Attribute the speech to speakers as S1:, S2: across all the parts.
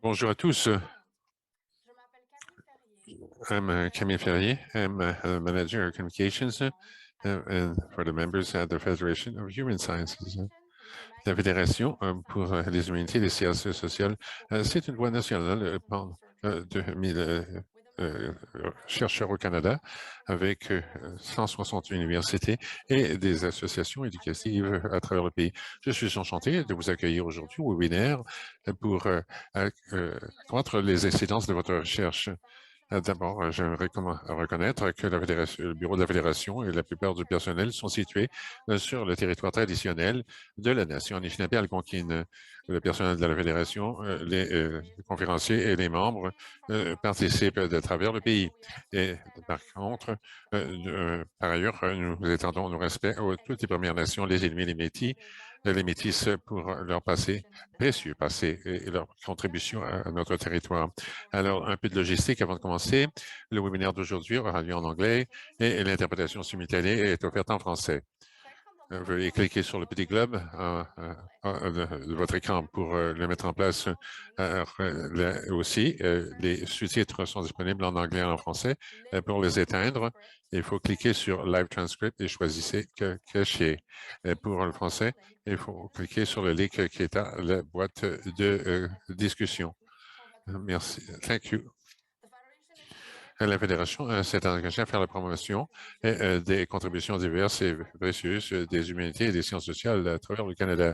S1: Bonjour à tous. I'm Camille Ferrier. I'm Manager of Communications and for the members at the Federation of Human Sciences. La Fédération pour les humanités et les sciences sociales, c'est une voie nationale de 1000 chercheurs au Canada avec 160 universités et des associations éducatives à travers le pays. Je suis enchanté de vous accueillir aujourd'hui au webinaire pour accroître les incidences de votre recherche. D'abord, j'aimerais reconnaître que le bureau de la Fédération et la plupart du personnel sont situés sur le territoire traditionnel de la nation Anishinaabe-Algonquine. Le personnel de la Fédération, les conférenciers et les membres participent de travers le pays. Et par contre, par ailleurs, nous étendons nos respects à toutes les Premières Nations, les Inuits, les Métis pour leur précieux passé et leur contribution à notre territoire. Alors, un peu de logistique avant de commencer. Le webinaire d'aujourd'hui aura lieu en anglais et l'interprétation simultanée est offerte en français. Veuillez cliquer sur le petit globe de votre écran pour le mettre en place. Aussi, les sous-titres sont disponibles en anglais et en français. Pour les éteindre, il faut cliquer sur Live Transcript et choisissez Cacher. Pour le français, il faut cliquer sur le link qui est à la boîte de discussion. Merci. Thank you. La Fédération s'est engagée à faire la promotion des contributions diverses et précieuses des humanités et des sciences sociales à travers le Canada.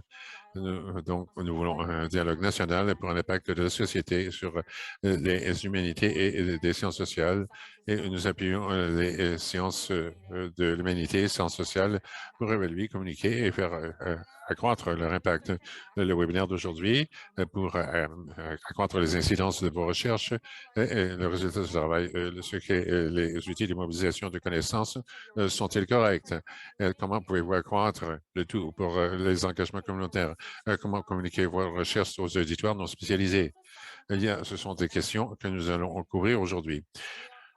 S1: Donc, nous voulons un dialogue national pour un impact de la société sur les humanités et des sciences sociales. Et nous appuyons les sciences de l'humanité, sciences sociales, pour évaluer, communiquer et faire accroître leur impact. Le webinaire d'aujourd'hui pour accroître les incidences de vos recherches et le résultat du travail, les outils de mobilisation de connaissances sont-ils corrects? Comment pouvez-vous accroître le tout pour les engagements communautaires? Comment communiquer vos recherches aux auditoires non spécialisés? Ce sont des questions que nous allons couvrir aujourd'hui.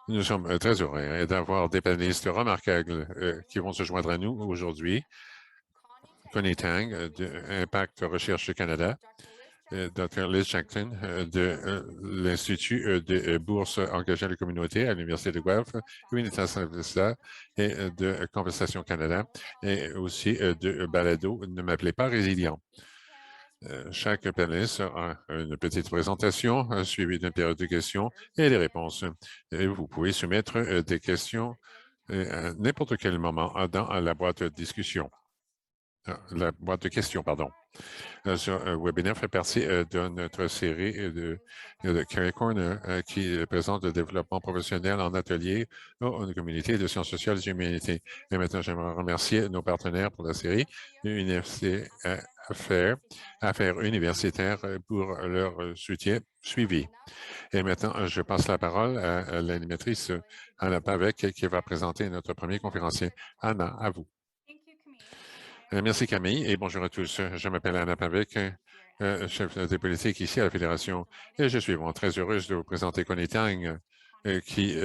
S1: Nous sommes très heureux d'avoir des panélistes remarquables qui vont se joindre à nous aujourd'hui. Connie Tang de Impact Recherche Canada, Dr. Liz Jackson de l'Institut de bourse engagée à la communauté à l'Université de Guelph, Unita Saint-Vicent et de Conversation Canada, et aussi de Balado Ne m'appelez pas résilient. Chaque panéliste aura une petite présentation suivie d'une période de questions et des réponses. Et vous pouvez soumettre des questions à n'importe quel moment dans la boîte de discussion. La boîte de questions, pardon. Ce webinaire fait partie de notre série de Career Corner qui présente le développement professionnel en atelier dans une communauté de sciences sociales et humanités. Et maintenant, j'aimerais remercier nos partenaires pour la série, l'Université Affaires universitaires pour leur soutien suivi. Et maintenant, je passe la parole à l'animatrice Anna Pavek qui va présenter notre premier conférencier. Anna, à vous. Merci Camille et bonjour à tous. Je m'appelle Anna Pavek, chef des politiques ici à la Fédération et je suis vraiment très heureuse de vous présenter Connie Tang qui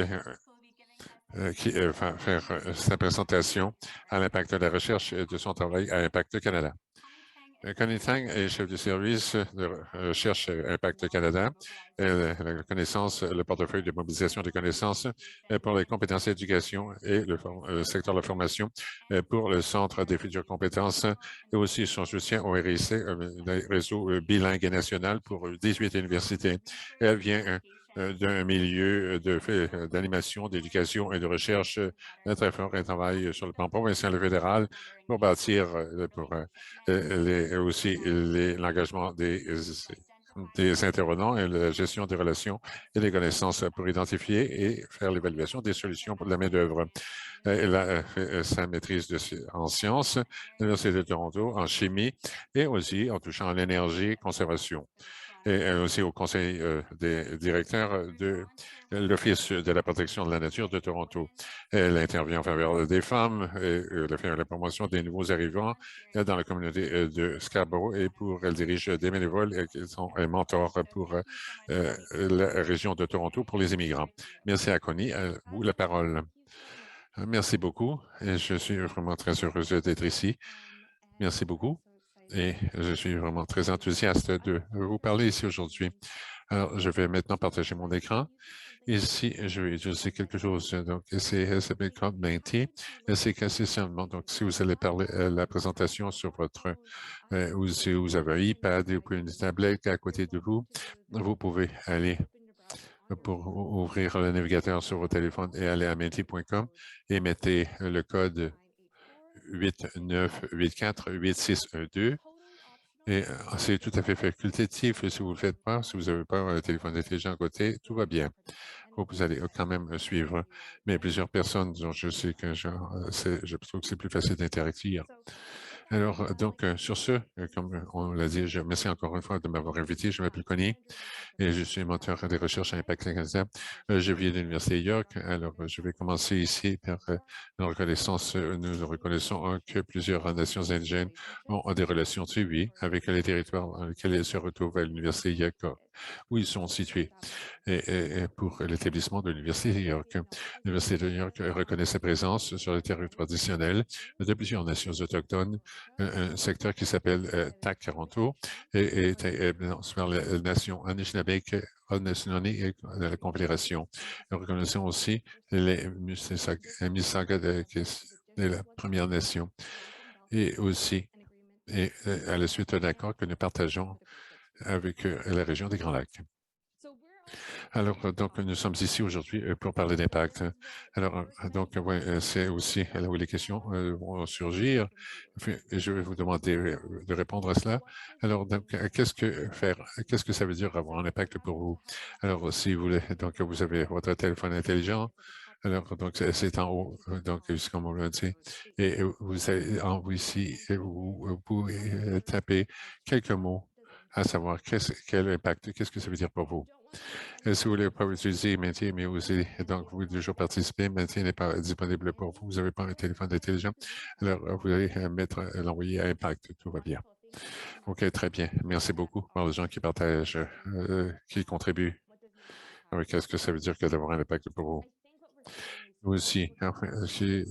S1: va faire sa présentation à l'impact de la recherche et de son travail à Impact Canada. Connie Tang est chef du service de recherche Impact Canada. Elle a la connaissance, le portefeuille de mobilisation des connaissances pour les compétences d'éducation et le secteur de la formation pour le Centre des futures compétences et aussi son soutien au RIC, le réseau bilingue et national pour 18 universités. Elle vient d'un milieu d'animation, d'éducation et de recherche très fort et travaille sur le plan provincial et fédéral pour bâtir aussi l'engagement des intervenants et la gestion des relations et des connaissances pour identifier et faire l'évaluation des solutions pour la main-d'œuvre. Elle a fait sa maîtrise en sciences à l'Université de Toronto, en chimie et aussi en touchant à l'énergie et conservation. Et aussi au conseil des directeurs de l'Office de la protection de la nature de Toronto. Elle intervient en faveur des femmes, et elle fait la promotion des nouveaux arrivants dans la communauté de Scarborough et elle dirige des bénévoles qui sont un mentor pour la région de Toronto pour les immigrants. Merci à Connie. À vous la parole. Merci beaucoup et je suis vraiment très heureuse d'être ici. Merci beaucoup et je suis vraiment très enthousiaste de vous parler ici aujourd'hui. Alors, je vais maintenant partager mon écran. Ici, je vais utiliser quelque chose. Donc, ça s'appelle Cloud Menti. C'est assez simplement. Donc, si vous allez parler la présentation sur votre, ou si vous avez un iPad ou une tablette à côté de vous, vous pouvez aller pour ouvrir le navigateur sur votre téléphone et aller à menti.com et mettez le code 89848612. Et c'est tout à fait facultatif si vous ne le faites pas. Si vous n'avez pas un téléphone intelligent à côté, tout va bien. Vous allez quand même suivre. Mais plusieurs personnes, dont je sais que je trouve que c'est plus facile d'interagir. Alors, donc, sur ce, comme on l'a dit, je remercie encore une fois de m'avoir invité. Je m'appelle Connie et je suis menteur des recherches à Impact Canada. Je viens de l'Université York. Alors, je vais commencer ici par la reconnaissance. Nous reconnaissons que plusieurs nations indigènes ont des relations suivies avec les territoires dans lesquels elles se retrouvent à l'Université York, où ils sont situés. Et pour l'établissement de l'Université de York, l'Université de York reconnaît sa présence sur le territoire additionnel de plusieurs nations autochtones, un secteur qui s'appelle TAC 40 et vers la nation Anishinabek, Haudenosaunee et de la Confédération. Nous reconnaissons aussi les Mississauga de la Première Nation et aussi à la suite d'un accord que nous partageons avec la région des Grands Lacs. Alors, donc, nous sommes ici aujourd'hui pour parler d'impact. Alors, donc, ouais, c'est aussi là où les questions vont surgir. Je vais vous demander de répondre à cela. Alors, donc, qu'est-ce que faire? Qu'est-ce que ça veut dire avoir un impact pour vous? Alors, si vous voulez, donc, vous avez votre téléphone intelligent. Alors, donc, c'est en haut, donc, comme on l'a dit, et vous allez en haut ici, et vous pouvez taper quelques mots à savoir quel impact, qu'est-ce que ça veut dire pour vous. Si vous ne voulez pas utiliser Menti, mais aussi, donc, vous pouvez toujours participer. Menti n'est pas disponible pour vous. Vous n'avez pas un téléphone intelligent. Alors, vous allez l'envoyer à Impact. Tout va bien. OK, très bien. Merci beaucoup pour les gens qui partagent, qui contribuent. Oui, qu'est-ce que ça veut dire que d'avoir un impact pour vous? Aussi, enfin,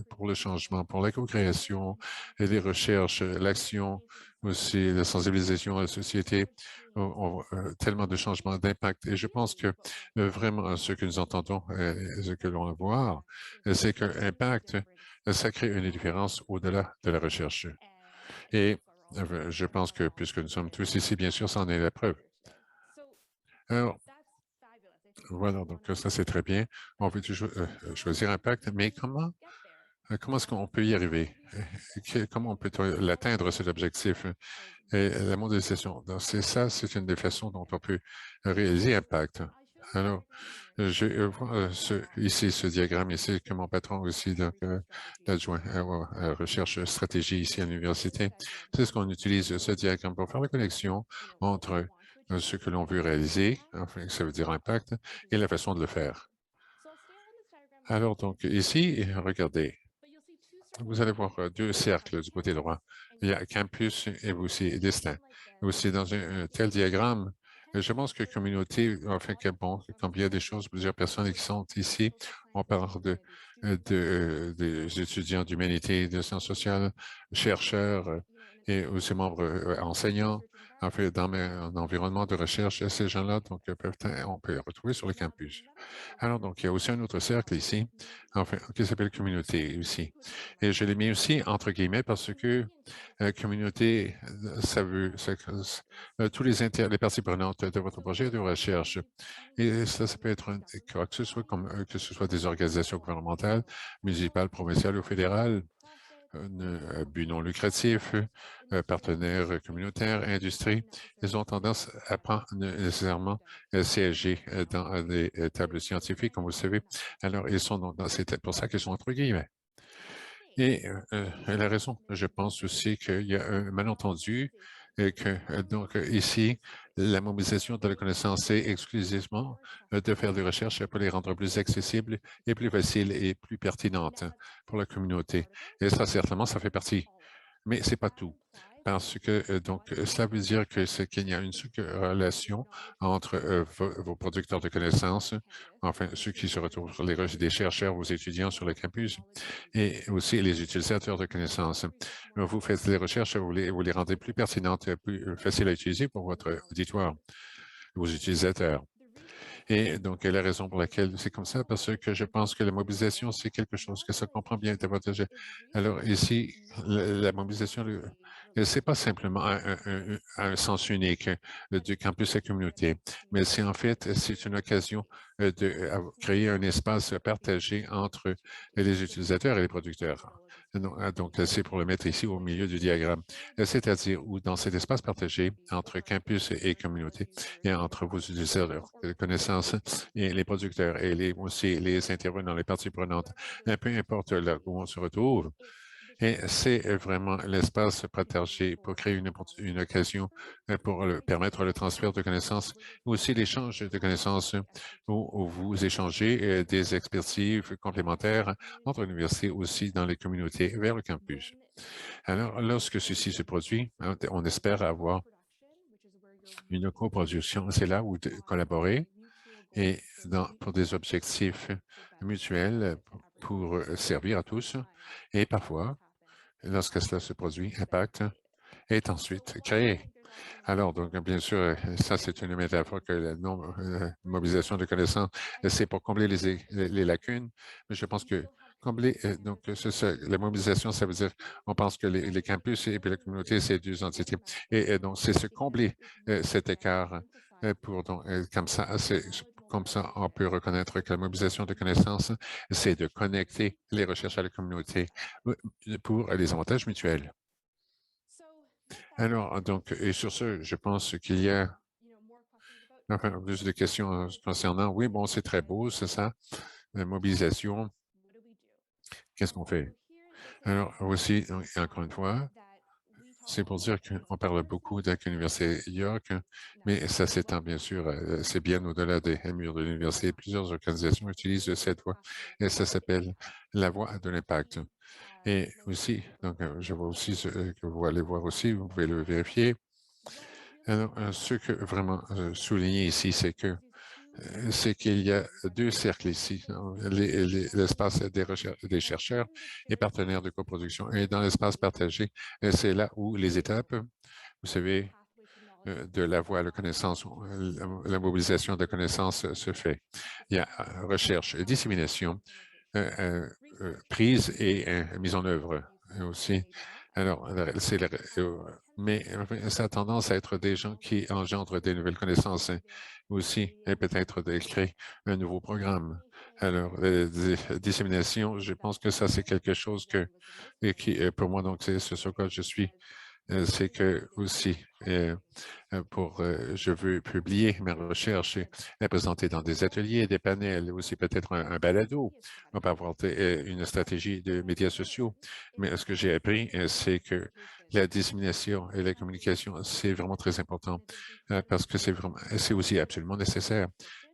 S1: pour le changement, pour la co-création et les recherches, l'action, aussi la sensibilisation à la société, tellement de changements d'impact. Et je pense que vraiment ce que nous entendons, ce que l'on voit, c'est qu'un impact, ça crée une différence au-delà de la recherche. Et je pense que puisque nous sommes tous ici, bien sûr, ça en est la preuve. Alors, voilà, donc ça c'est très bien. On peut toujours choisir impact, mais comment est-ce qu'on peut y arriver? Comment on peut l'atteindre, cet objectif? Et la modélisation, c'est ça, c'est une des façons dont on peut réaliser impact. Alors, je vois ici ce diagramme ici que mon patron aussi, donc l'adjoint à recherche stratégie ici à l'université. C'est ce qu'on utilise, ce diagramme, pour faire la connexion entre ce que l'on veut réaliser, enfin, ça veut dire impact, et la façon de le faire. Alors, donc, ici, regardez, vous allez voir deux cercles du côté droit. Il y a campus et aussi destin. Aussi, dans un tel diagramme, je pense que communauté, enfin, que bon, quand il y a des choses, plusieurs personnes qui sont ici, on parle des étudiants d'humanité, de sciences sociales, chercheurs et aussi membres enseignants, en fait, dans un environnement de recherche, ces gens-là, donc, on peut les retrouver sur le campus. Alors, donc, il y a aussi un autre cercle ici, enfin, qui s'appelle communauté aussi. Et je l'ai mis aussi entre guillemets parce que communauté, ça veut, tous les parties prenantes de votre projet de recherche. Et ça peut être quoi que ce soit, comme que ce soit des organisations gouvernementales, municipales, provinciales ou fédérales, but non lucratif, partenaires communautaires, industrie, ils ont tendance à pas nécessairement siéger dans des tables scientifiques, comme vous le savez. Alors, ils sont c'est pour ça qu'ils sont entre guillemets. Et la raison, je pense aussi qu'il y a un malentendu et que donc ici, la mobilisation de la connaissance, c'est exclusivement de faire des recherches pour les rendre plus accessibles et plus faciles et plus pertinentes pour la communauté. Et ça, certainement, ça fait partie, mais c'est pas tout. Parce que, cela veut dire que c'est qu'il y a une relation entre vos producteurs de connaissances, enfin, ceux qui se retrouvent sur les registres des chercheurs, vos étudiants sur le campus, et aussi les utilisateurs de connaissances. Vous faites les recherches, vous les rendez plus pertinentes, plus faciles à utiliser pour votre auditoire. vos utilisateurs. Et donc, la raison pour laquelle c'est comme ça, parce que je pense que la mobilisation, c'est quelque chose que ça comprend bien davantage. Alors, ici, la mobilisation, c'est pas simplement un sens unique du campus à communauté, mais c'est en fait, c'est une occasion de créer un espace partagé entre les utilisateurs et les producteurs. Donc, c'est pour le mettre ici au milieu du diagramme, c'est-à-dire où dans cet espace partagé entre campus et communauté, et entre vos utilisateurs de connaissances et les producteurs et aussi les intervenants, les parties prenantes, peu importe là où on se retrouve. Et c'est vraiment l'espace partagé pour créer une occasion pour permettre le transfert de connaissances, mais aussi l'échange de connaissances où vous échangez des expertises complémentaires entre l'université aussi dans les communautés vers le campus. Alors, lorsque ceci se produit, on espère avoir une coproduction. C'est là où collaborer et pour des objectifs mutuels pour servir à tous. Et parfois, lorsque cela se produit, impact est ensuite créé. Alors, donc, bien sûr, ça, c'est une métaphore que la non-mobilisation de connaissances, c'est pour combler les lacunes, mais je pense que combler, donc, la mobilisation, ça veut dire, on pense que les campus et puis la communauté, c'est deux entités. Et donc, c'est se combler cet écart pour, donc, comme ça, on peut reconnaître que la mobilisation de connaissances, c'est de connecter les recherches à la communauté pour les avantages mutuels. Alors, donc, et sur ce, je pense qu'il y a enfin, plus de questions concernant, oui, bon, c'est très beau, c'est ça, la mobilisation, qu'est-ce qu'on fait? Alors, aussi, donc, encore une fois, c'est pour dire qu'on parle beaucoup de l'Université York, mais ça s'étend bien sûr, c'est bien au-delà des murs de l'université. Plusieurs organisations utilisent cette voie et ça s'appelle la voie de l'impact. Et aussi, donc, je vois aussi ce que vous allez voir aussi, vous pouvez le vérifier. Alors, ce que vraiment souligner ici, c'est qu'il y a deux cercles ici, l'espace des chercheurs et partenaires de coproduction. Et dans l'espace partagé, c'est là où les étapes, vous savez, de la voie à la connaissance, la mobilisation de connaissances se fait. Il y a recherche et dissémination, prise et mise en œuvre aussi. Alors, mais ça a tendance à être des gens qui engendrent des nouvelles connaissances aussi, et peut-être de créer un nouveau programme. Alors, dissémination, je pense que ça, c'est quelque chose qui, pour moi, donc, c'est ce sur quoi je suis, c'est que aussi, je veux publier mes recherches et les présenter dans des ateliers, des panels, aussi peut-être un balado. On peut avoir une stratégie de médias sociaux. Mais ce que j'ai appris, c'est que la dissémination et la communication, c'est vraiment très important parce que c'est aussi absolument nécessaire.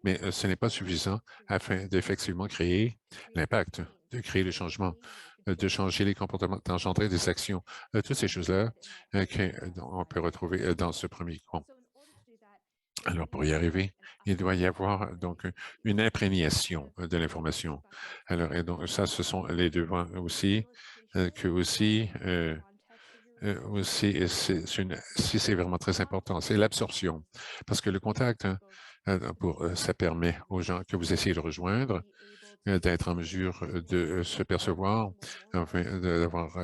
S1: Mais ce n'est pas suffisant afin d'effectivement créer l'impact, de créer le changement, de changer les comportements, d'engendrer des actions, toutes ces choses-là qu'on peut retrouver dans ce premier cours. Alors, pour y arriver, il doit y avoir donc une imprégnation de l'information. Alors, et donc, ça, ce sont les devants aussi, que aussi, si c'est vraiment très important, c'est l'absorption. Parce que le contact, hein, ça permet aux gens que vous essayez de rejoindre d'être en mesure de se percevoir, enfin, d'avoir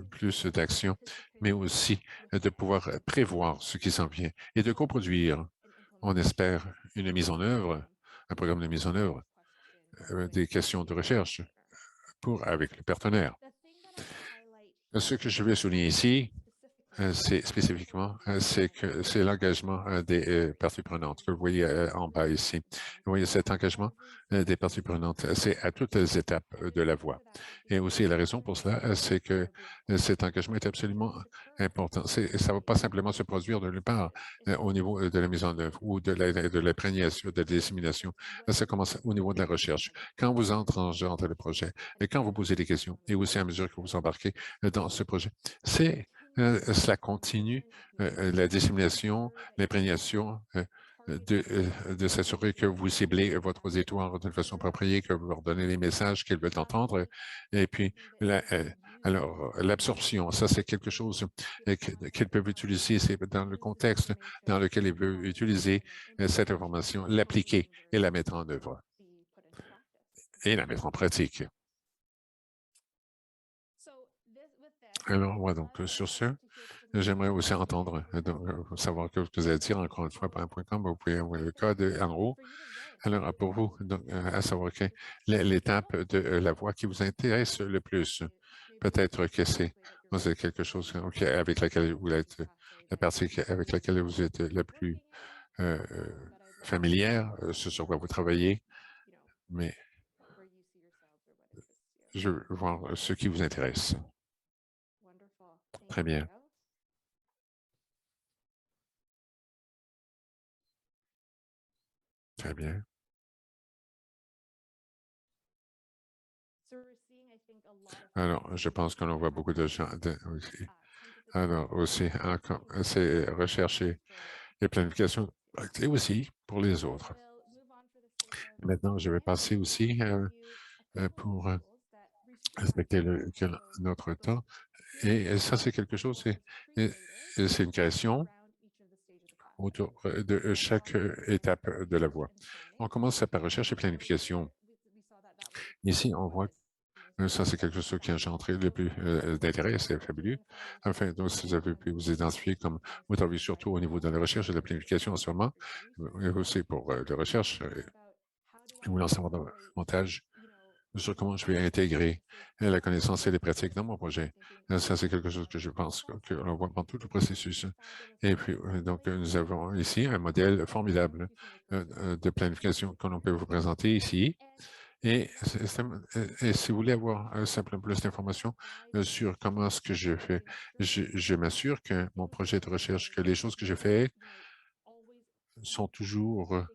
S1: plus d'action, mais aussi de pouvoir prévoir ce qui s'en vient et de coproduire, on espère, une mise en œuvre, un programme de mise en œuvre, des questions de recherche avec le partenaire. Ce que je veux souligner ici, c'est spécifiquement, c'est que c'est l'engagement des parties prenantes que vous voyez en bas ici. Vous voyez cet engagement des parties prenantes, c'est à toutes les étapes de la voie. Et aussi la raison pour cela, c'est que cet engagement est absolument important. Ça ne va pas simplement se produire de nulle part au niveau de la mise en œuvre ou de l'imprégnation, de la dissémination. Ça commence au niveau de la recherche. Quand vous entrez dans le projet, et quand vous posez des questions, et aussi à mesure que vous embarquez dans ce projet, cela continue la dissémination, l'imprégnation de s'assurer que vous ciblez votre auditoire d'une façon appropriée, que vous leur donnez les messages qu'ils veulent entendre. Et puis, Alors, l'absorption, ça, c'est quelque chose qu'ils peuvent utiliser, c'est dans le contexte dans lequel ils veulent utiliser cette information, l'appliquer et la mettre en œuvre et la mettre en pratique. Alors, ouais, donc, sur ce, j'aimerais aussi entendre, savoir ce que vous allez dire, encore une fois, par un point com, vous pouvez envoyer le code en haut. Alors, pour vous, donc, à savoir que l'étape de la voie qui vous intéresse le plus, peut-être que c'est quelque chose avec laquelle vous êtes, la partie avec laquelle vous êtes la plus familière, ce sur quoi vous travaillez, mais je veux voir ce qui vous intéresse. Très bien. Très bien. Alors, je pense qu'on voit beaucoup de gens aussi. Alors, aussi, c'est rechercher et planification et aussi pour les autres. Maintenant, je vais passer aussi pour respecter notre temps. Et ça, c'est quelque chose, c'est une création autour de chaque étape de la voie. On commence par recherche et planification. Ici, on voit que ça, c'est quelque chose qui a engendré le plus d'intérêt, c'est fabuleux. Enfin, donc, si vous avez pu vous identifier comme vous travaillez surtout au niveau de la recherche et de la planification en ce moment, et aussi pour la recherche, vous voulez en savoir davantage sur comment je vais intégrer la connaissance et les pratiques dans mon projet. Ça, c'est quelque chose que je pense que l'on voit dans tout le processus. Et puis, donc, nous avons ici un modèle formidable de planification que l'on peut vous présenter ici. Et si vous voulez avoir simplement plus d'informations sur comment ce que je fais, je m'assure que mon projet de recherche, que les choses que je fais sont toujours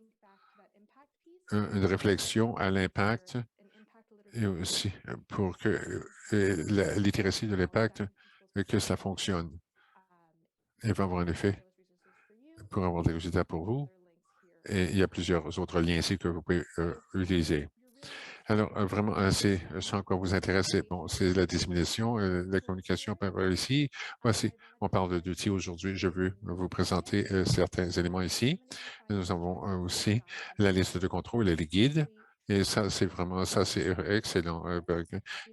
S1: une réflexion à l'impact et aussi pour que la littératie de l'impact, que cela fonctionne et va avoir un effet pour avoir des résultats pour vous. Et il y a plusieurs autres liens ici que vous pouvez utiliser. Alors, vraiment, c'est ce en quoi vous intéressez. Bon, c'est la dissémination, la communication ici. Voici, on parle d'outils aujourd'hui. Je veux vous présenter certains éléments ici. Nous avons aussi la liste de contrôle et les guides. Et ça, c'est vraiment, ça, c'est excellent. Et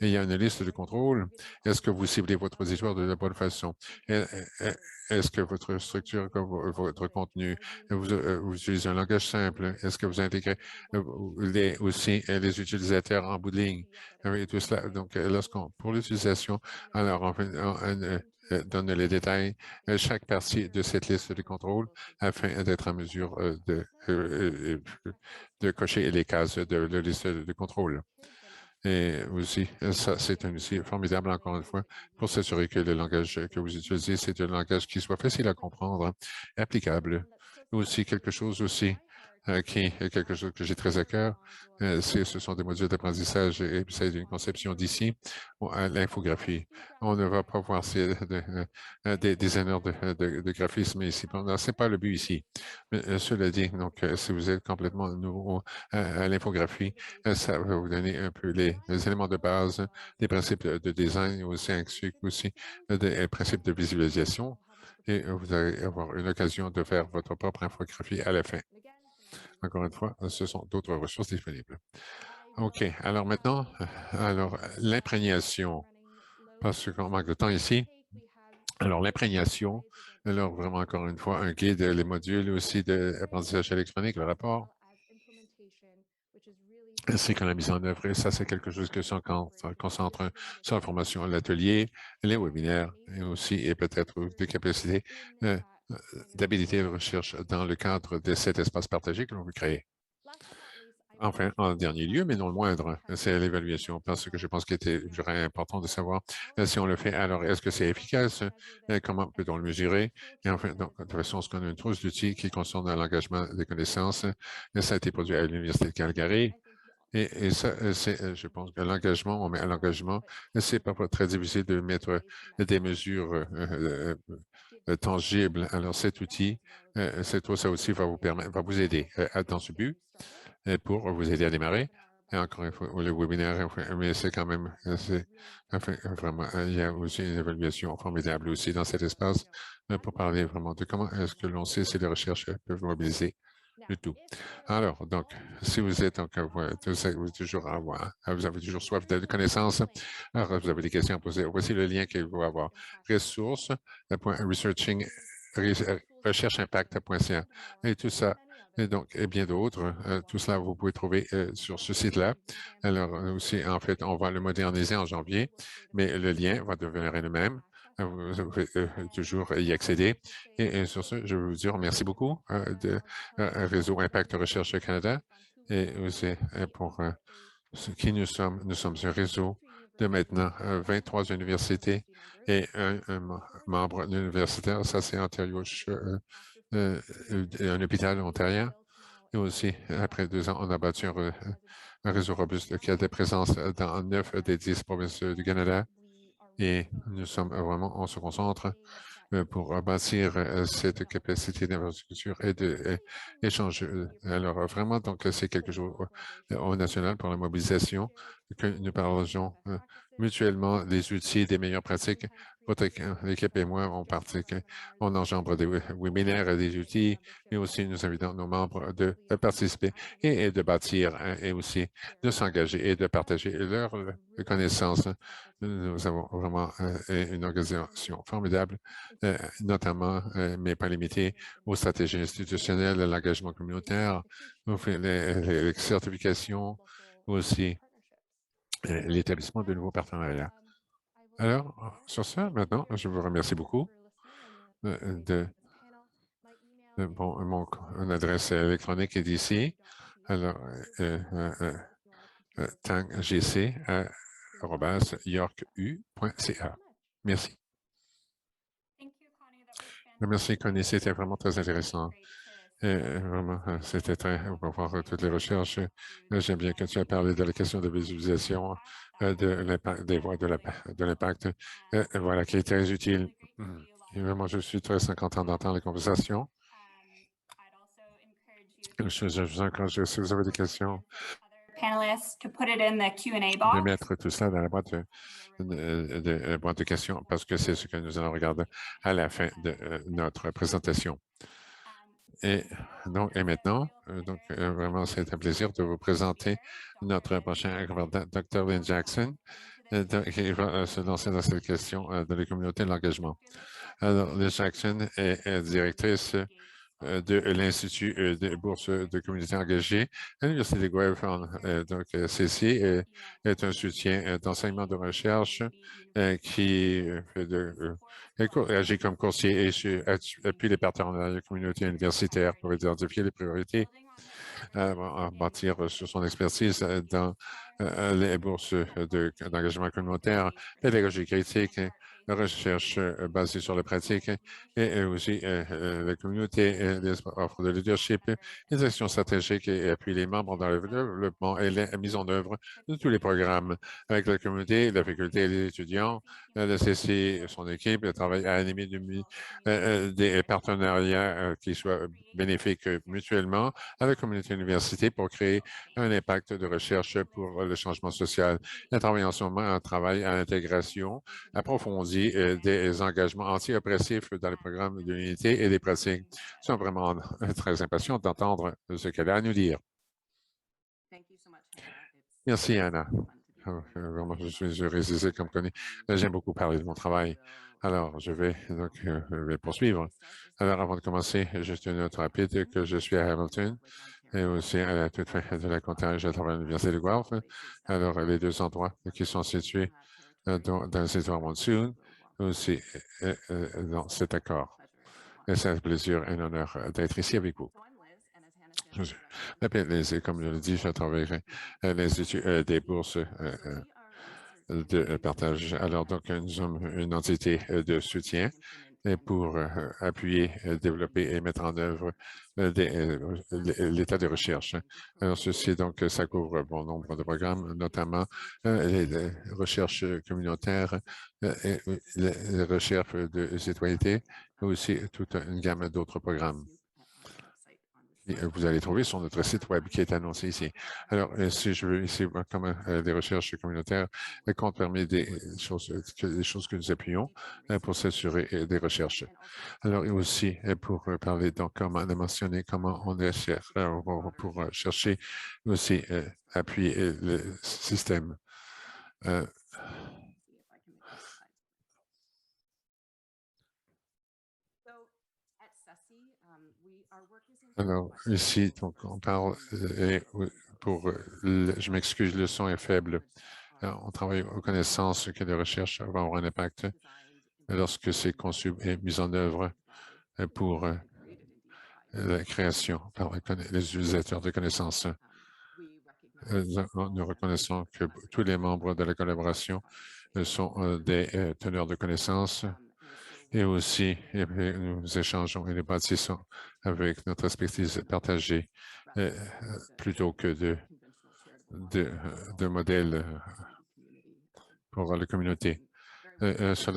S1: il y a une liste de contrôle. Est-ce que vous ciblez votre auditoire de la bonne façon? Est-ce que votre structure, votre contenu, vous utilisez un langage simple? Est-ce que vous intégrez aussi les utilisateurs en bout de ligne et tout cela? Donc, pour l'utilisation, alors on donne les détails chaque partie de cette liste de contrôle afin d'être en mesure de cocher les cases de la liste de contrôle. Et aussi, ça, c'est un outil formidable, encore une fois, pour s'assurer que le langage que vous utilisez, c'est un langage qui soit facile à comprendre, applicable. Aussi, quelque chose aussi qui est quelque chose que j'ai très à cœur, ce sont des modules d'apprentissage et c'est une conception d'ici à l'infographie. On ne va pas voir des designers de graphisme ici. Ce n'est pas le but ici. Mais cela dit, donc, si vous êtes complètement nouveau à l'infographie, ça va vous donner un peu les éléments de base, les principes de design, aussi ainsi aussi des principes de visualisation. Et vous allez avoir une occasion de faire votre propre infographie à la fin. Encore une fois, ce sont d'autres ressources disponibles. OK. Alors maintenant, alors l'imprégnation, parce qu'on manque de temps ici. Alors l'imprégnation, alors vraiment encore une fois, un guide, les modules aussi d'apprentissage électronique, le rapport, ainsi que la mise en œuvre. Et ça, c'est quelque chose que ça concentre sur la formation à l'atelier, les webinaires et aussi, et peut-être des capacités d'habilité de recherche dans le cadre de cet espace partagé que l'on veut créer. Enfin, en dernier lieu, mais non le moindre, c'est l'évaluation, parce que je pense qu'il était vraiment important de savoir si on le fait, alors est-ce que c'est efficace? Comment peut-on le mesurer? Et enfin, donc, de toute façon, ce qu'on a une trousse d'outils qui concerne l'engagement des connaissances. Ça a été produit à l'Université de Calgary. Et ça, je pense que l'engagement, on met à l'engagement, c'est parfois très difficile de mettre des mesures tangibles. Alors, cet outil, ça aussi va vous permettre, va vous aider dans ce but pour vous aider à démarrer. Et encore une fois, le webinaire, mais c'est quand même, vraiment, il y a aussi une évaluation formidable aussi dans cet espace pour parler vraiment de comment est-ce que l'on sait si les recherches peuvent mobiliser le tout. Alors, donc, si vous êtes donc, vous toujours avoir, vous avez toujours soif de connaissances, alors vous avez des questions à poser. Voici le lien qu'il faut avoir. Ressources, researching, rechercheimpact.ca. Et tout ça, et donc, et bien d'autres, tout cela, vous pouvez trouver sur ce site-là. Alors, aussi, en fait, on va le moderniser en janvier, mais le lien va devenir le même. Vous pouvez toujours y accéder. Et sur ce, je veux vous dire merci beaucoup de Réseau Impact Recherche Canada et aussi pour ce qui nous sommes. Nous sommes un réseau de maintenant 23 universités et un membre universitaire. Ça, c'est Ontario, un hôpital ontarien. Et aussi, après 2 ans, on a bâti un réseau robuste qui a des présences dans 9 des 10 provinces du Canada. Et nous sommes vraiment, on se concentre pour bâtir cette capacité d'infrastructure et d'échange. Alors, vraiment, donc, c'est quelque chose au national pour la mobilisation que nous partageons mutuellement des outils, des meilleures pratiques. L'équipe et moi, on engendre des webinaires et des outils, mais aussi nous invitons nos membres de participer et de bâtir et aussi de s'engager et de partager leurs connaissances. Nous avons vraiment une organisation formidable, notamment, mais pas limitée, aux stratégies institutionnelles, à l'engagement communautaire, les certifications, aussi l'établissement de nouveaux partenariats. Alors, sur ça, maintenant, je vous remercie beaucoup de mon adresse électronique est ici. Alors, tanggc@yorku.ca. Merci. Merci, Connie. C'était vraiment très intéressant. Vraiment, c'était très, on va voir toutes les recherches. J'aime bien que tu as parlé de la question de visualisation de l'impact, des voies de l'impact, voilà, qui est très utile. Et vraiment, je suis très content d'entendre les conversations. Je vous encourage, si vous avez des questions, de mettre tout cela dans la boîte boîte de questions, parce que c'est ce que nous allons regarder à la fin de notre présentation. Et maintenant, vraiment, c'est un plaisir de vous présenter notre prochain intervenant, Dr. Lynn Jackson, qui va se lancer dans cette question de la communauté de l'engagement. Alors, Lynn Jackson est directrice de l'Institut de bourse de communauté engagée à l'Université de Guelph. Donc, ceci est un soutien d'enseignement de recherche qui agit comme courtier et appuie les partenariats de la communauté universitaire pour identifier les priorités à bâtir sur son expertise dans les bourses d'engagement communautaire, pédagogie critique, la recherche basée sur la pratique et aussi la communauté, les offres de leadership, les actions stratégiques et appuie les membres dans le développement et la mise en œuvre de tous les programmes avec la communauté, la faculté et les étudiants. La CC et son équipe travaille à animer des partenariats qui soient bénéfiques mutuellement à la communauté université pour créer un impact de recherche pour le changement social. Elle travaille en ce moment un travail à l'intégration approfondie des engagements anti-oppressifs dans les programmes de l'unité et des pratiques. Nous sommes vraiment très impatients d'entendre ce qu'elle a à nous dire. Merci, Anna. Vraiment, je suis heureuse comme connaît. J'aime beaucoup parler de mon travail. Alors, je vais poursuivre. Alors, avant de commencer, juste une note rapide que je suis à Hamilton et aussi à la toute fin de la comptage à travers l'Université de Guelph. Alors, les 2 endroits qui sont situés dans le territoire Monsoon, aussi dans cet accord. Et c'est un plaisir et un honneur d'être ici avec vous. Je m'appelle Liz, comme je l'ai dit, je travaille à l'Institut des bourses de partage. Alors, donc, nous sommes une entité de soutien pour appuyer, développer et mettre en œuvre l'état de recherche. Alors, ceci, donc, ça couvre bon nombre de programmes, notamment les recherches communautaires et les recherches de citoyenneté, mais aussi toute une gamme d'autres programmes. vous allez trouver sur notre site web qui est annoncé ici. Alors, si je veux ici voir comment des recherches communautaires compte permet des choses que nous appuyons pour s'assurer des recherches. Alors, et aussi pour parler, donc, comment on a mentionné comment on cherche pour chercher aussi appuyer le système. Alors, ici, donc, on parle je m'excuse, le son est faible. On travaille aux connaissances que les recherches vont avoir un impact lorsque c'est conçu et mis en œuvre pour la création par les utilisateurs de connaissances. Nous reconnaissons que tous les membres de la collaboration sont des teneurs de connaissances et aussi nous échangeons et nous bâtissons avec notre expertise partagée plutôt que de modèles pour la communauté. Ça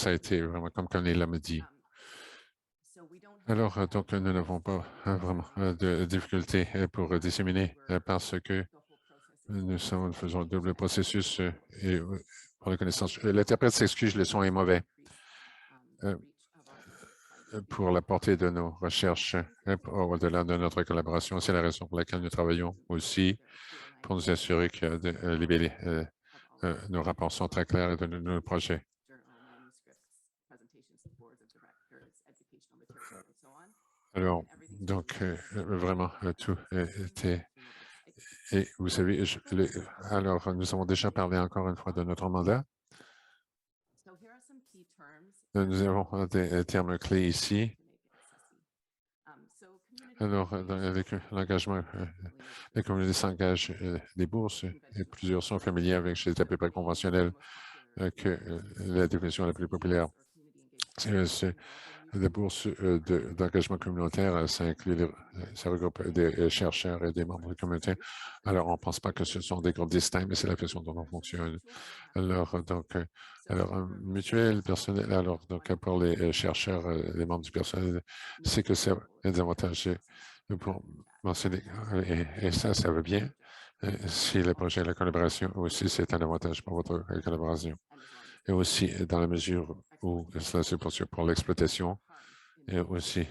S1: a été vraiment comme Connie l'a dit. Alors, donc, nous n'avons pas vraiment de difficulté pour disséminer parce que nous faisons un double processus et pour la connaissance. L'interprète s'excuse, le son est mauvais. Pour la portée de nos recherches au-delà de notre collaboration. C'est la raison pour laquelle nous travaillons aussi pour nous assurer que nos rapports sont très clairs de nos projets. Alors, donc, vraiment, tout était... Et vous savez, alors, nous avons déjà parlé encore une fois de notre mandat. Nous avons des termes clés ici. Alors, avec l'engagement, la communauté s'engage des bourses et plusieurs sont familiers avec, c'est à peu près conventionnel que la définition la plus populaire. C'est la bourse d'engagement communautaire, ça regroupe des chercheurs et des membres de la communauté. Alors, on ne pense pas que ce sont des groupes distincts, mais c'est la façon dont on fonctionne. Alors, donc, mutuel, personnel, alors, donc, pour les chercheurs, les membres du personnel, c'est que c'est des avantages pour mentionner, et ça va bien. Si le projet de la collaboration aussi, c'est un avantage pour votre collaboration. Et aussi, dans la mesure où cela se poursuit pour l'exploitation, et aussi,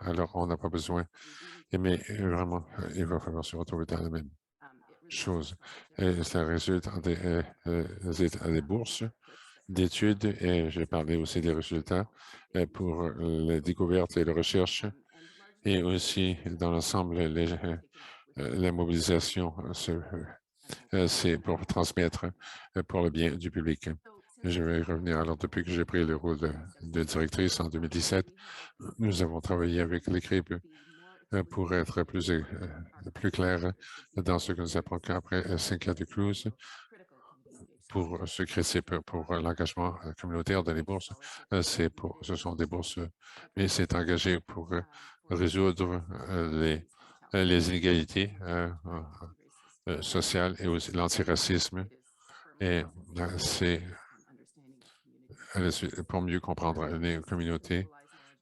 S1: alors, on n'a pas besoin, mais vraiment, il va falloir se retrouver dans la même chose. Et ça résulte des bourses d'études et j'ai parlé aussi des résultats pour les découvertes et les recherches et aussi dans l'ensemble, la mobilisation, c'est pour transmettre pour le bien du public. Je vais y revenir. Alors, depuis que j'ai pris le rôle de directrice en 2017, nous avons travaillé avec l'équipe pour être plus clair dans ce que nous appelons qu'après Cynthia de Cruz pour ce que pour l'engagement communautaire dans les bourses. Ce sont des bourses, mais c'est engagé pour résoudre les inégalités sociales et aussi l'antiracisme. Et c'est pour mieux comprendre les communautés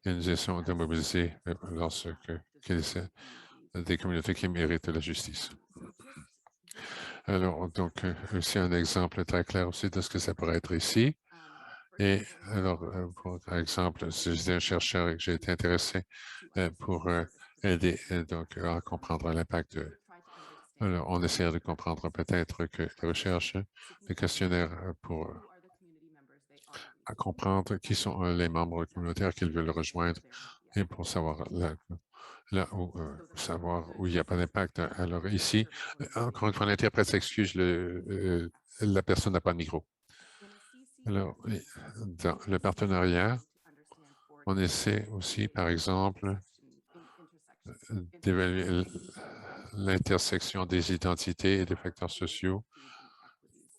S1: et nous essayons de mobiliser des communautés qui méritent la justice. Alors, donc, c'est un exemple très clair aussi de ce que ça pourrait être ici. Et alors, par exemple, si j'étais un chercheur et que j'ai été intéressé pour aider donc à comprendre l'impact alors, on essaie de comprendre peut-être que les recherches, les questionnaires pour à comprendre qui sont les membres communautaires qu'ils veulent rejoindre et pour savoir savoir où il n'y a pas d'impact. Alors ici, encore une fois, l'interprète s'excuse, la personne n'a pas de micro. Alors, dans le partenariat, on essaie aussi, par exemple, d'évaluer l'intersection des identités et des facteurs sociaux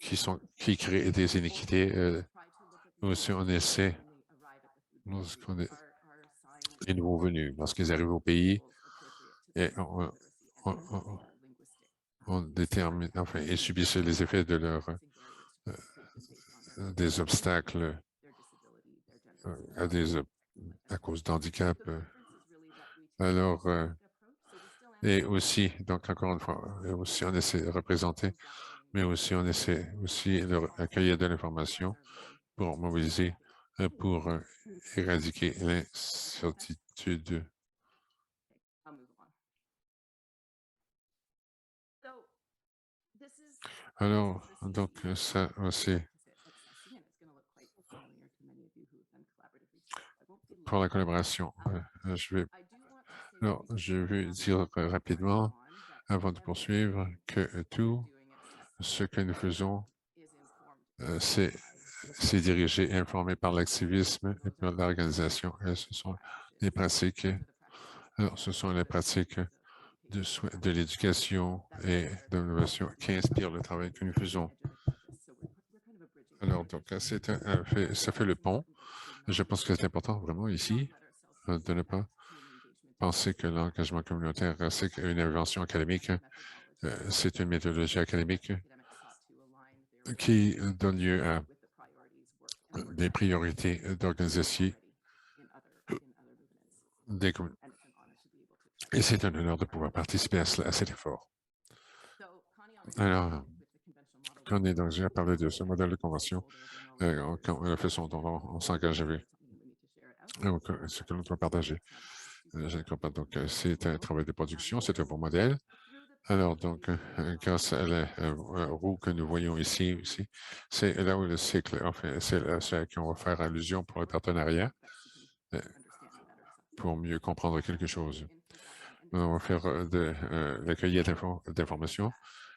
S1: qui créent des iniquités. Aussi, on essaie, les nouveaux venus, lorsqu'ils arrivent au pays, et on détermine, enfin, ils subissent les effets de des obstacles à cause d'handicap. Alors, Et aussi, donc encore une fois, aussi on essaie de représenter, mais aussi on essaie aussi de recueillir de l'information pour mobiliser, pour éradiquer l'incertitude. Alors, donc ça aussi, pour la collaboration, je vais dire rapidement, avant de poursuivre, que tout ce que nous faisons, c'est dirigé et informé par l'activisme et par l'organisation. Et ce sont les pratiques, alors, ce sont les pratiques de l'éducation et de l'innovation qui inspirent le travail que nous faisons. Alors, donc, ça fait le pont. Je pense que c'est important vraiment ici de ne pas penser que l'engagement communautaire, c'est une invention académique, c'est une méthodologie académique qui donne lieu à des priorités d'organisation des communes. Et c'est un honneur de pouvoir participer à cet effort. Alors, quand on est donc déjà parlé de ce modèle de convention, quand on a fait son don, on s'engage avec ce que l'on doit partager. Je ne crois pas. Donc, c'est un travail de production, c'est un bon modèle. Alors, donc, grâce à la roue que nous voyons ici aussi, c'est là où le cycle, enfin, c'est là qu'on va faire allusion pour le partenariat, pour mieux comprendre quelque chose. On va faire de la cueillette d'informations.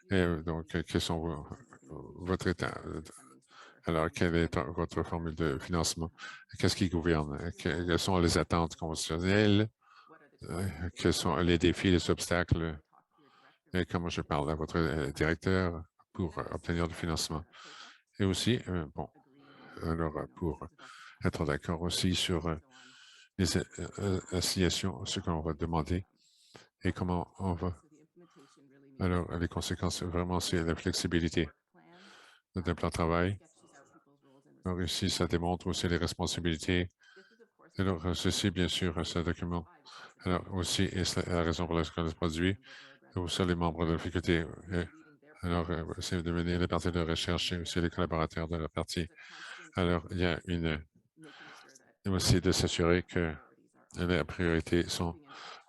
S1: Et donc, quels sont votre état? Alors, quelle est votre formule de financement? Qu'est-ce qui gouverne? Quelles sont les attentes conventionnelles? Quels sont les défis, les obstacles? Et comment je parle à votre directeur pour obtenir du financement? Et aussi, bon, alors, pour être d'accord aussi sur les assignations, ce qu'on va demander et comment on va. Alors, les conséquences, vraiment, c'est la flexibilité d'un plan de travail. Alors, ici, ça démontre aussi les responsabilités. Alors, ceci, bien sûr, ce document. Alors, aussi, et c'est la raison pour laquelle se produit, et aussi les membres de la faculté. Alors, c'est de mener les parties de recherche et aussi les collaborateurs de la partie. Alors, il y a aussi de s'assurer que les priorités sont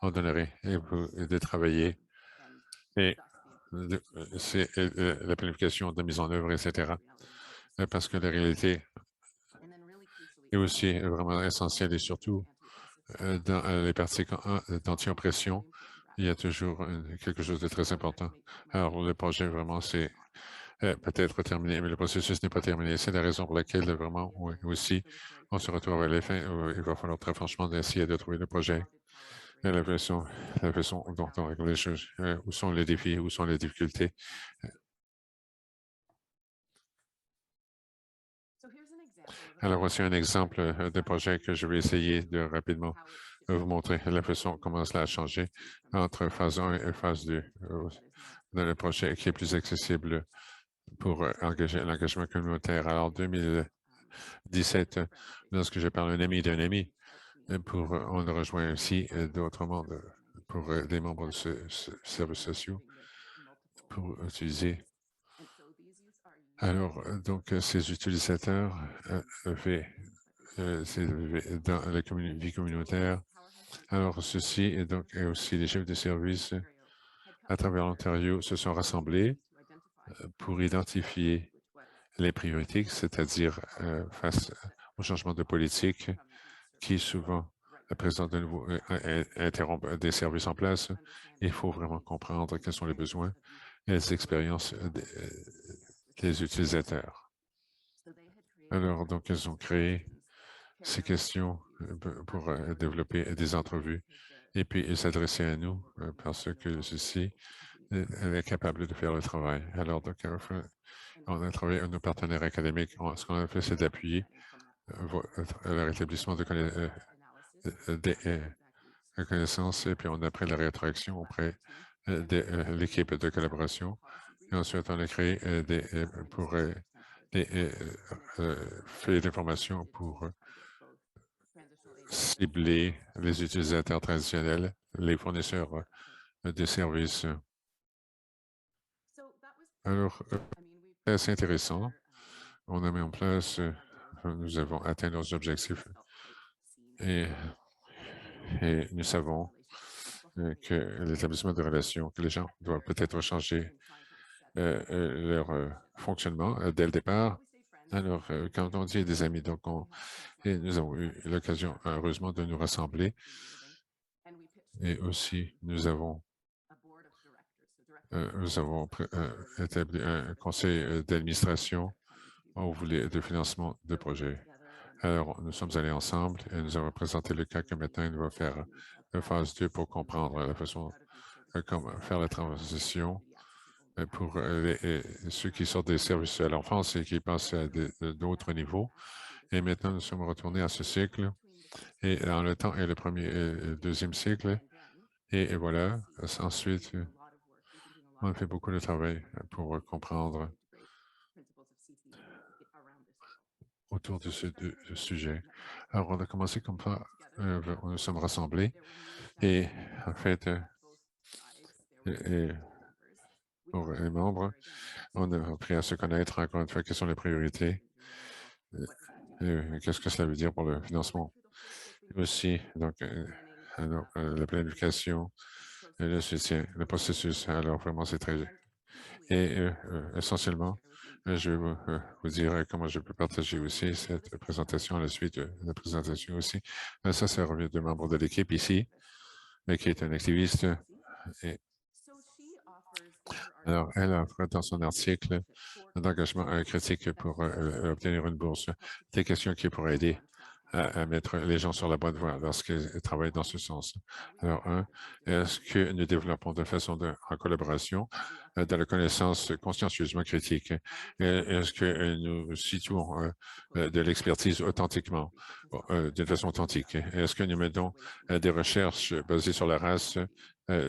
S1: honorées et de travailler et c'est la planification de mise en œuvre, etc. Parce que la réalité est aussi vraiment essentielle et surtout dans les parties d'anti-oppression, il y a toujours quelque chose de très important. Alors, le projet, vraiment, c'est peut-être terminé, mais le processus n'est pas terminé. C'est la raison pour laquelle, vraiment, oui, aussi, on se retrouve à la fin où il va falloir très franchement essayer de trouver le projet et la façon dont on règle les choses. Où sont les défis, où sont les difficultés. Alors, voici un exemple de projet que je vais essayer de rapidement vous montrer la façon comment cela a changé entre phase 1 et phase 2 dans le projet qui est plus accessible pour engager l'engagement communautaire. Alors, 2017, lorsque je parle d'un ami, on a rejoint aussi d'autres membres, pour des membres de ce services sociaux, pour utiliser. Alors, donc, ces utilisateurs dans la vie communautaire. Alors, ceci est donc et aussi les chefs de service à travers l'Ontario se sont rassemblés pour identifier les priorités, c'est-à-dire face au changement de politique qui souvent présente de nouveau interrompt des services en place. Il faut vraiment comprendre quels sont les besoins et les expériences des utilisateurs. Alors, donc, ils ont créé ces questions pour développer des entrevues et puis s'adresser à nous parce que ceci elle est capable de faire le travail. Alors, donc, on a travaillé avec nos partenaires académiques. Ce qu'on a fait, c'est d'appuyer le rétablissement des connaissances et puis on a pris la rétroaction auprès de l'équipe de collaboration. Et ensuite, on a créé des feuilles d'information pour cibler les utilisateurs traditionnels, les fournisseurs des services. Alors, c'est assez intéressant. On a mis en place, nous avons atteint nos objectifs et, nous savons que l'établissement de relations, que les gens doivent peut-être changer leur fonctionnement dès le départ. Alors, quand on dit des amis, donc et nous avons eu l'occasion, heureusement, de nous rassembler et aussi nous avons établi un conseil d'administration où on voulait de financement de projets. Alors, nous sommes allés ensemble et nous avons présenté le cas que maintenant il va faire la phase 2 pour comprendre la façon comment faire la transition pour ceux qui sortent des services à l'enfance et qui passent à d'autres niveaux. Et maintenant, nous sommes retournés à ce cycle et dans le temps et le premier et le deuxième cycle. Et voilà, ensuite, on a fait beaucoup de travail pour comprendre autour de ce sujet. Alors, on a commencé comme ça, on nous sommes rassemblés et en fait, pour les membres, on a appris à se connaître encore une fois, quelles sont les priorités, qu'est-ce que cela veut dire pour le financement. Aussi, donc, la planification, le soutien, le processus. Alors, vraiment, c'est très... Et essentiellement, je vais vous dire comment je peux partager aussi cette présentation à la suite de la présentation aussi. Ça revient de membres de l'équipe ici, qui est un activiste. Et, alors, elle offre dans son article d'engagement critique pour obtenir une bourse des questions qui pourraient aider à mettre les gens sur la bonne voie lorsqu'ils travaillent dans ce sens. Alors, est-ce que nous développons de façon en collaboration dans la connaissance consciencieusement critique? Est-ce que nous situons de l'expertise authentiquement, d'une façon authentique? Est-ce que nous mettons des recherches basées sur la race,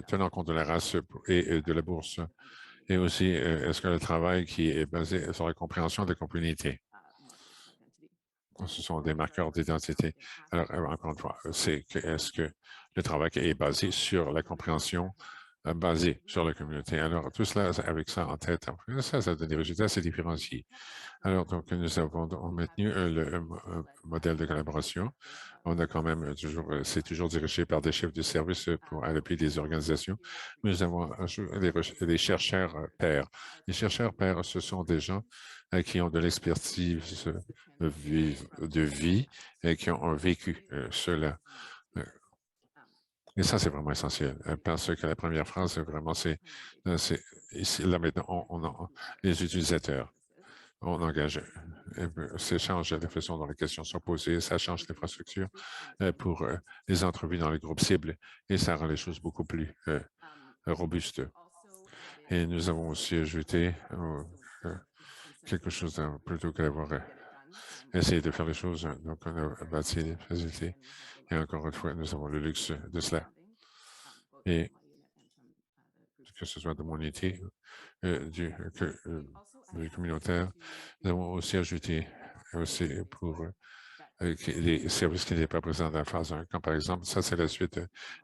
S1: tenant compte de la race et de la bourse? Et aussi, est-ce que le travail qui est basé sur la compréhension de la communauté? Ce sont des marqueurs d'identité. Alors, encore une fois, est-ce que le travail est basé sur la compréhension basée sur la communauté? Alors, tout cela, avec ça en tête, ça donne des résultats assez différenciés. Alors, donc, nous avons maintenu le modèle de collaboration. On a quand même toujours, c'est toujours dirigé par des chefs de service pour à l'appui des organisations. Nous avons des chercheurs pairs. Les chercheurs pairs, ce sont des gens qui ont de l'expertise de vie et qui ont vécu cela. Et ça, c'est vraiment essentiel, parce que la première phrase, c'est vraiment, ici, là maintenant, les utilisateurs. On engage, ça change la façon dont les questions sont posées, ça change l'infrastructure pour les entrevues dans les groupes cibles et ça rend les choses beaucoup plus robustes. Et nous avons aussi ajouté quelque chose plutôt que d'avoir essayé de faire les choses. Donc, on a bâti les facilités. Et encore une fois, nous avons le luxe de cela. Et que ce soit de mon unité, du communautaire, nous avons aussi ajouté aussi pour les services qui n'étaient pas présents dans la phase 1, comme par exemple, ça c'est la suite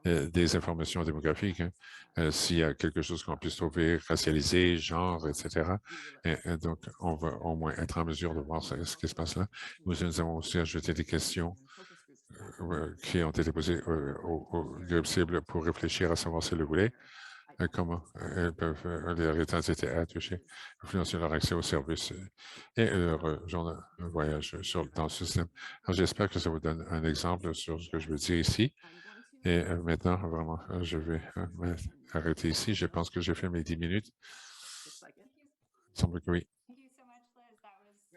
S1: des informations démographiques. S'il y a quelque chose qu'on puisse trouver racialisé, genre, etc. Donc, on va au moins être en mesure de voir ce qui se passe là. Nous avons aussi ajouté des questions qui ont été posées au groupe cible pour réfléchir à savoir s'ils le voulaient. Comment elles peuvent, les identités à toucher, influencer leur accès aux services et leur voyage dans le système. J'espère que ça vous donne un exemple sur ce que je veux dire ici. Et maintenant, vraiment, je vais m'arrêter ici. Je pense que j'ai fait mes 10 minutes. Il semble que oui.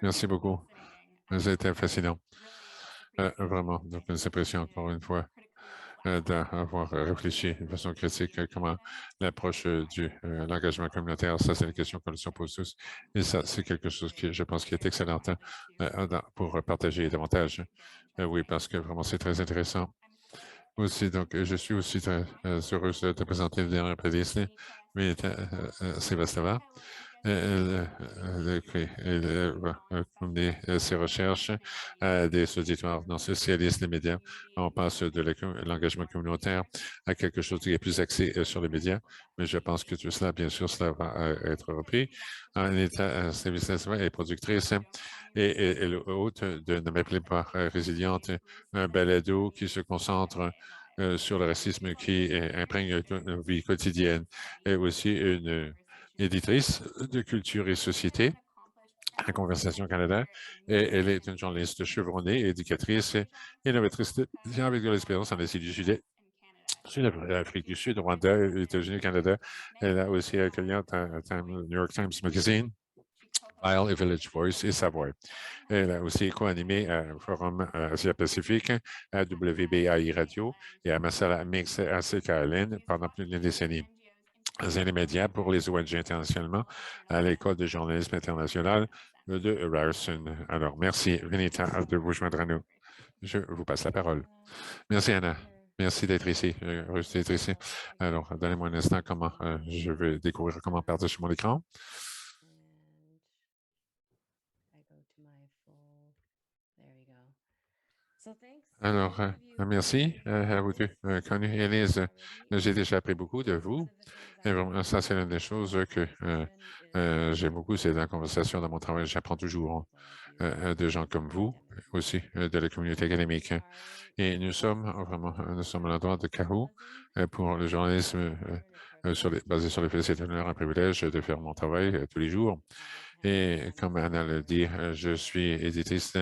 S1: Merci beaucoup. Ça a été fascinant. Vraiment, donc nous apprécions encore une fois d'avoir réfléchi de façon critique à comment l'approche du l'engagement communautaire, ça, c'est une question qu'on nous pose tous. Et ça, c'est quelque chose qui, je pense, qui est excellent pour partager davantage. Oui, parce que vraiment, c'est très intéressant. Aussi, donc, je suis aussi très heureuse de présenter le dernier panéliste, mais Sébastien. mener ses recherches à des auditoires non socialistes, les médias. On passe de l'engagement communautaire à quelque chose qui est plus axé sur les médias, mais je pense que tout cela, bien sûr, cela va être repris. En État, service et productrice et le hôte de Ne m'appelez pas résiliente, un balado qui se concentre sur le racisme qui imprègne nos vies quotidiennes et aussi une éditrice de culture et société à Conversation Canada. Et elle est une journaliste chevronnée, éducatrice et novatrice avec de l'expérience en Asie du Sud, l'Afrique du Sud, Rwanda, États-Unis, Canada. Elle a aussi accueilli un New York Times Magazine, Isle et Village Voice et Savoy. Elle a aussi co-animé un forum Asia-Pacifique à WBAI Radio et à Masala Mix à CKLN pendant plus d'une décennie. Les médias pour les ONG internationalement à l'École de journalisme international de Ryerson. Alors, merci, Venita, de vous joindre à nous. Je vous passe la parole. Merci, Anna. Merci d'être ici. Heureuse d'être ici. Alors, donnez-moi un instant comment je vais découvrir comment partager mon écran. Alors, merci à vous deux. Connu Élise, j'ai déjà appris beaucoup de vous. Et vraiment, ça, c'est l'une des choses que j'aime beaucoup, c'est dans la conversation, dans mon travail, j'apprends toujours de gens comme vous, aussi de la communauté académique. Et nous sommes à l'endroit de Kahoo pour le journalisme basé sur les faits. C'est un privilège de faire mon travail tous les jours. Et comme Anna l'a dit, je suis éditrice.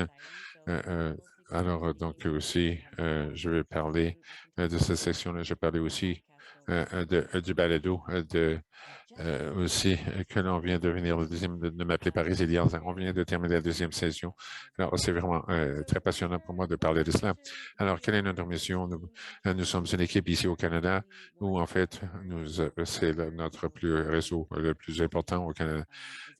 S1: Alors, donc aussi, je vais parler de cette section-là. Je vais parler aussi du balado, aussi que l'on vient de venir le deuxième, de m'appeler par résilience. On vient de terminer la deuxième session. Alors, c'est vraiment très passionnant pour moi de parler de cela. Alors, quelle est notre mission? Nous sommes une équipe ici au Canada où, en fait, c'est notre réseau le plus important au Canada.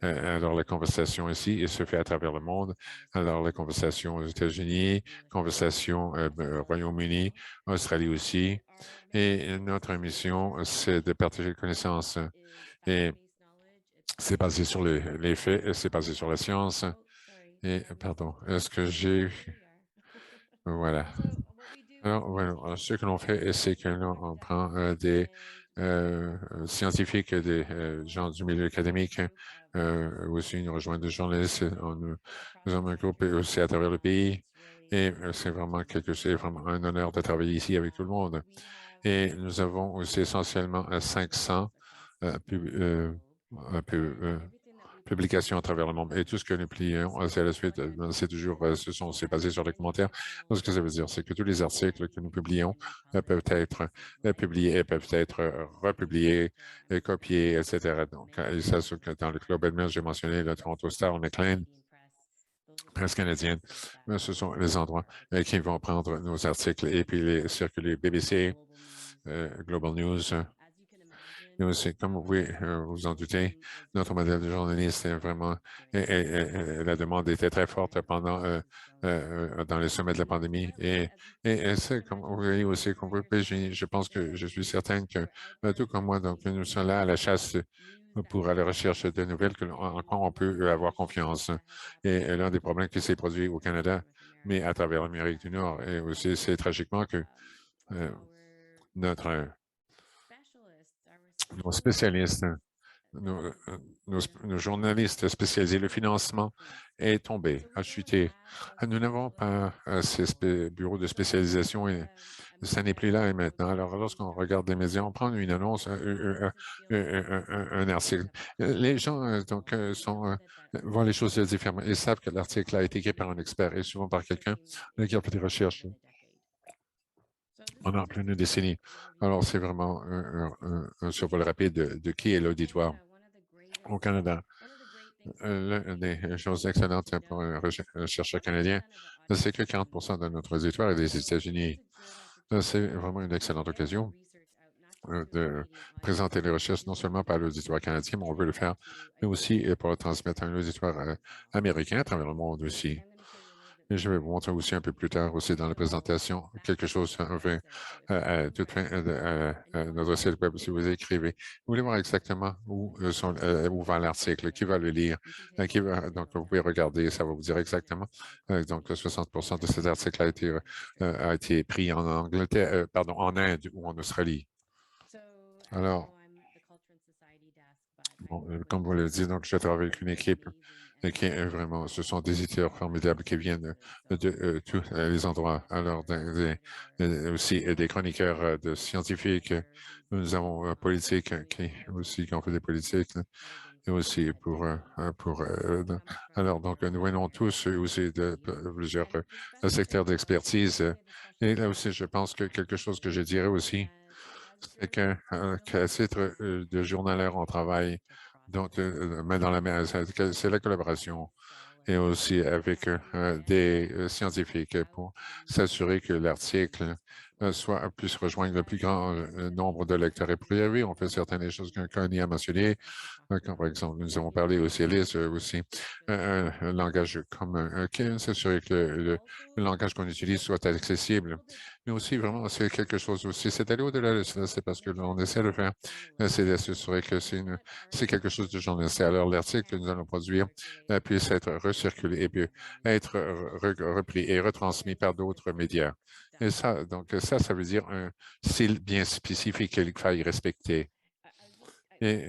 S1: Alors, la conversation ici se fait à travers le monde. Alors, la conversation aux États-Unis, conversation au Royaume-Uni, Australie aussi. Et notre mission, c'est de partager les connaissances. Et c'est basé sur les faits, c'est basé sur la science. Et, pardon, est-ce que j'ai... Voilà. Alors, voilà, ce que l'on fait, c'est que l'on prend des scientifiques, des gens du milieu académique, aussi nous rejoignent des journalistes. Nous avons un groupe aussi à travers le pays. Et c'est vraiment un honneur de travailler ici avec tout le monde. Et nous avons aussi essentiellement 500 publications à travers le monde. Et tout ce que nous plions, c'est à la suite, c'est toujours, c'est basé sur les commentaires. Donc, ce que ça veut dire, c'est que tous les articles que nous publions peuvent être publiés et peuvent être republiés, et copiés, etc. Donc, et ça, dans le Club Edmonds, j'ai mentionné le Toronto Star, le McLean, presse canadienne, ce sont les endroits qui vont prendre nos articles et puis les circuler BBC, Global News. Mais aussi, comme vous pouvez vous en douter, notre modèle de journaliste est vraiment, la demande était très forte pendant dans les sommets de la pandémie. Et c'est comme vous voyez aussi, comme vous, je pense que je suis certain que tout comme moi, donc nous sommes là à la chasse pour aller recherche de nouvelles en quoi on peut avoir confiance. Et l'un des problèmes qui s'est produit au Canada, mais à travers l'Amérique du Nord, et aussi c'est tragiquement que notre nos spécialistes, nos journalistes spécialisés, le financement est tombé, a chuté. Nous n'avons pas ces bureaux de spécialisation et ça n'est plus là et maintenant. Alors, lorsqu'on regarde les médias, on prend une annonce, un article. Les gens voient les choses différemment et savent que l'article a été écrit par un expert et souvent par quelqu'un qui a fait des recherches pendant plus d'une décennie. Alors, c'est vraiment un survol rapide de qui est l'auditoire au Canada. L'une des choses excellentes pour un chercheur canadien, c'est que 40 de notre auditoire est des États-Unis. C'est vraiment une excellente occasion de présenter les recherches non seulement par l'auditoire canadien, mais on veut le faire, mais aussi pour le transmettre à un auditoire américain à travers le monde aussi. Et je vais vous montrer aussi un peu plus tard aussi dans la présentation quelque chose enfin, à toute fin de notre site web si vous écrivez. Vous voulez voir exactement où va l'article, qui va le lire, donc vous pouvez regarder, ça va vous dire exactement. Donc 60% de cet article a été pris en Angleterre, pardon, en Inde ou en Australie. Alors, bon, comme vous l'avez dit, donc je travaille avec une équipe qui est vraiment, ce sont des éditeurs formidables qui viennent de tous les endroits. Alors, aussi des chroniqueurs de scientifiques. Nous avons politique qui ont fait des politiques et aussi alors donc nous venons tous aussi de plusieurs secteurs d'expertise. Et là aussi, je pense que quelque chose que je dirais aussi, c'est qu'à titre de journalaire, on travaille donc, main dans la main. C'est la collaboration et aussi avec des scientifiques pour s'assurer que l'article puisse rejoindre le plus grand nombre de lecteurs. Et puis, oui, on fait certaines des choses qu'un y a mentionné, comme par exemple, nous avons parlé aussi, Alice, aussi, un langage commun, s'assurer que le langage qu'on utilise soit accessible. Mais aussi, vraiment, c'est quelque chose aussi, c'est aller au-delà de cela, c'est parce que l'on essaie de faire, c'est d'assurer que c'est quelque chose de journalistique. Alors, l'article que nous allons produire puisse être recirculé et puis être repris et retransmis par d'autres médias. Et ça, donc, ça veut dire un style bien spécifique qu'il faille respecter. Et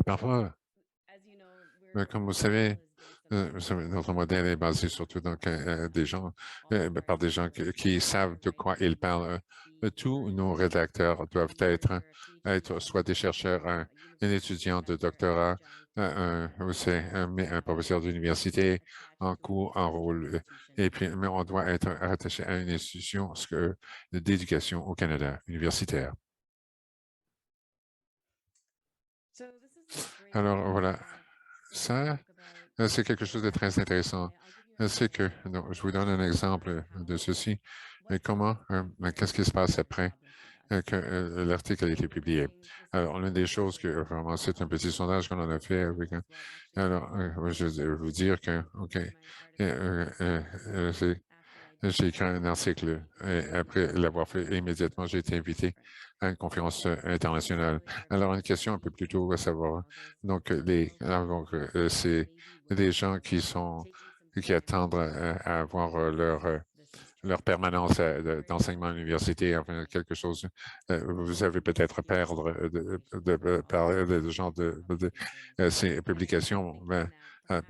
S1: parfois, comme vous savez, notre modèle est basé surtout donc, des gens, par des gens qui savent de quoi ils parlent. Tous nos rédacteurs doivent être soit des chercheurs, un étudiant de doctorat, aussi un professeur d'université en cours, en rôle. Et puis, mais on doit être attaché à une institution d'éducation au Canada, universitaire. Alors voilà, ça, c'est quelque chose de très intéressant. C'est que, non, je vous donne un exemple de ceci. Qu'est-ce qui se passe après que l'article a été publié? Alors, l'une des choses que, vraiment, c'est un petit sondage qu'on en a fait avec alors, je vais vous dire que, OK, j'ai écrit un article et après l'avoir fait immédiatement, j'ai été invité à une conférence internationale. Alors, une question un peu plus tôt à savoir. Donc, c'est des gens qui attendent à avoir leur permanence d'enseignement à l'université, enfin, quelque chose. Vous avez peut-être perdre parler de genre de ces publications,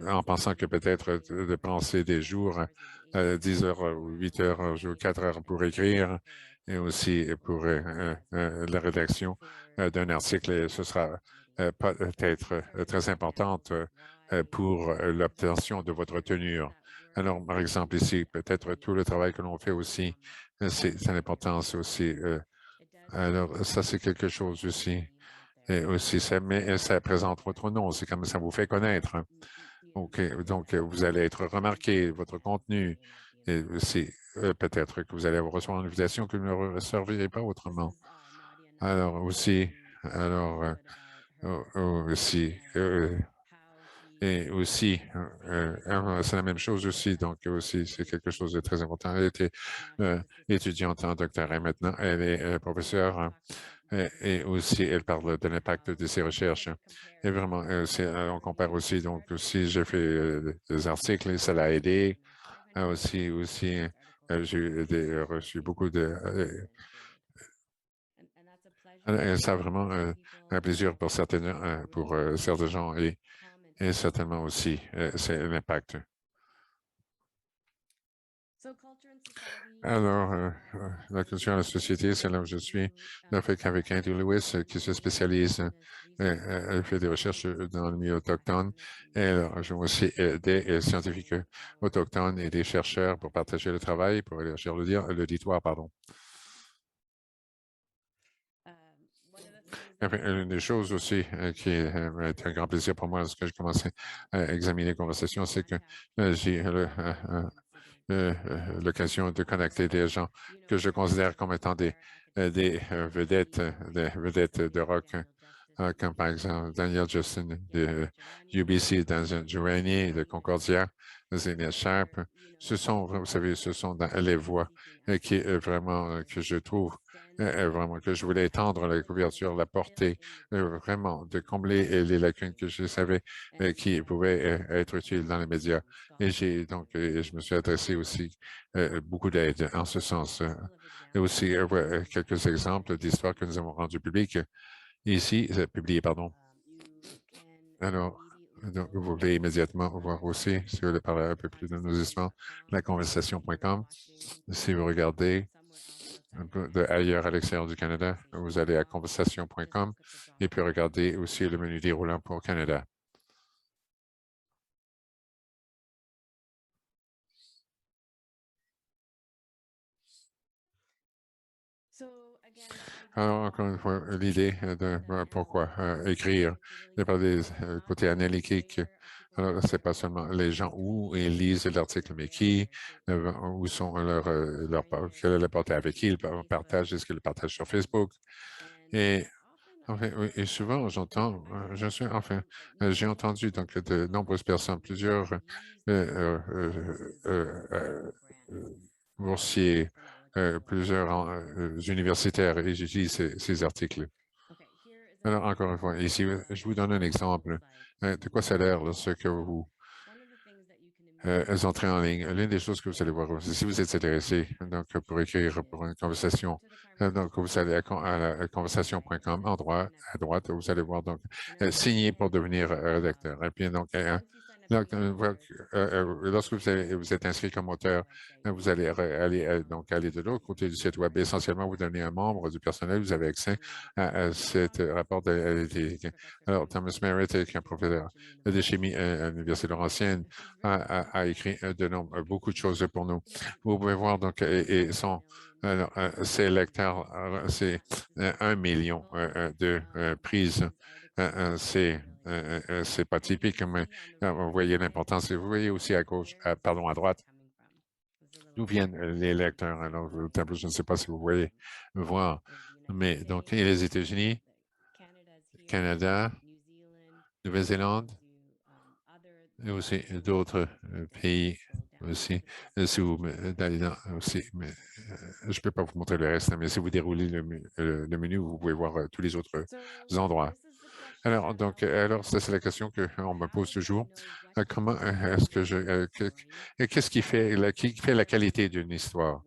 S1: en pensant que peut-être de penser des jours, 10 heures ou 8 heures, 4 heures pour écrire, et aussi pour la rédaction d'un article, et ce sera peut-être très importante pour l'obtention de votre tenure. Alors, par exemple, ici, peut-être tout le travail que l'on fait aussi, c'est l'importance aussi. Alors, ça, c'est quelque chose aussi. Et aussi, ça présente votre nom, c'est comme ça vous fait connaître. Hein. OK, donc, vous allez être remarqué, votre contenu, et aussi, peut-être que vous allez recevoir une invitation que vous ne recevrez pas autrement. Alors, aussi, alors, aussi, et aussi, c'est la même chose aussi, donc aussi, c'est quelque chose de très important. Elle était étudiante en doctorat maintenant, elle est professeure et aussi elle parle de l'impact de ses recherches. Et vraiment, on compare aussi, donc aussi, j'ai fait des articles et ça l'a aidé. J'ai reçu beaucoup de... ça a vraiment un plaisir pour certains gens et certainement aussi, c'est l'impact. Alors, la culture et la société, c'est là où je suis. Là, fait qu'avec Andrew Lewis, qui se spécialise, elle fait des recherches dans le milieu autochtone. Et alors, je vais aussi des scientifiques autochtones et des chercheurs pour partager le travail, pour élargir l'auditoire, pardon. Enfin, une des choses aussi qui est un grand plaisir pour moi lorsque je commençais à examiner les conversations, c'est que j'ai l'occasion de connecter des gens que je considère comme étant des vedettes de rock. comme par exemple Daniel Justin de UBC, Danzen Joanny de Concordia, Zénia Sharp. Ce sont, vous savez, ce sont dans les voix qui vraiment que je trouve vraiment que je voulais étendre la couverture, la portée, vraiment de combler les lacunes que je savais qui pouvaient être utiles dans les médias. Et j'ai donc, je me suis adressé aussi beaucoup d'aide en ce sens. Et aussi quelques exemples d'histoires que nous avons rendues publiques ici, publiées, pardon. Alors, donc, vous pouvez immédiatement voir aussi, si vous voulez parler un peu plus de nos histoires, laconversation.com. Si vous regardez un peu de ailleurs à l'extérieur du Canada, vous allez à conversation.com et puis regardez aussi le menu déroulant pour Canada. Alors, encore une fois, l'idée de pourquoi écrire, de parler des côté analytique. Alors, c'est pas seulement les gens où ils lisent l'article, mais qui, où sont quelle est la portée avec qui ils partagent, est-ce qu'ils le partagent sur Facebook? Et enfin, oui, et souvent, j'entends, j'ai entendu donc de nombreuses personnes, plusieurs boursiers, plusieurs universitaires, et j'utilise ces articles. Alors, encore une fois, ici, je vous donne un exemple de quoi ça a l'air lorsque vous entrez en ligne. L'une des choses que vous allez voir, si vous êtes intéressé donc, pour écrire pour une conversation, donc vous allez à la conversation.com, à droite, vous allez voir donc signer pour devenir rédacteur. Et puis donc, lorsque vous êtes inscrit comme auteur, vous allez donc aller de l'autre côté du site web. Essentiellement, vous devenez un membre du personnel, vous avez accès à ce rapport alors, Thomas Merritt, qui est un professeur de chimie à l'Université Laurentienne, a écrit beaucoup de choses pour nous. Vous pouvez voir donc, alors, ces lecteurs, c'est 1 million de prises. C'est pas typique, mais vous voyez l'importance. Et vous voyez aussi à gauche, pardon, à droite, d'où viennent les lecteurs. Alors, le tableau, je ne sais pas si vous voyez voir, mais donc, et les États-Unis, Canada, Nouvelle-Zélande, et aussi d'autres pays aussi. Si vous d'aller dans aussi, mais je ne peux pas vous montrer le reste, mais si vous déroulez le menu, vous pouvez voir tous les autres endroits. Alors, donc, alors, ça, c'est la question qu'on me pose toujours. Comment est-ce que qu'est-ce qui fait la qualité d'une histoire?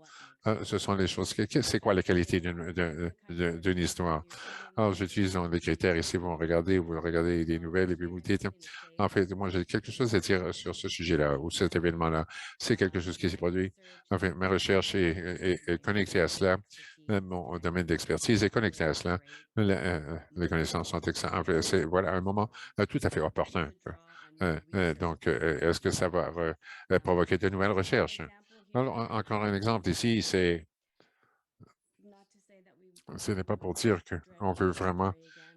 S1: Ce sont les choses. C'est quoi la qualité d'une histoire? Alors, j'utilise des critères ici. Vous regardez les nouvelles et puis vous dites, en fait, moi, j'ai quelque chose à dire sur ce sujet-là ou cet événement-là. C'est quelque chose qui s'est produit. En fait, ma recherche est connectée à cela. Mon domaine d'expertise est connecté à cela. Les connaissances sont excellentes. En fait, c'est voilà, un moment tout à fait opportun. Donc, est-ce que ça va provoquer de nouvelles recherches? Alors, encore un exemple ici, ce n'est pas pour dire qu'on veut vraiment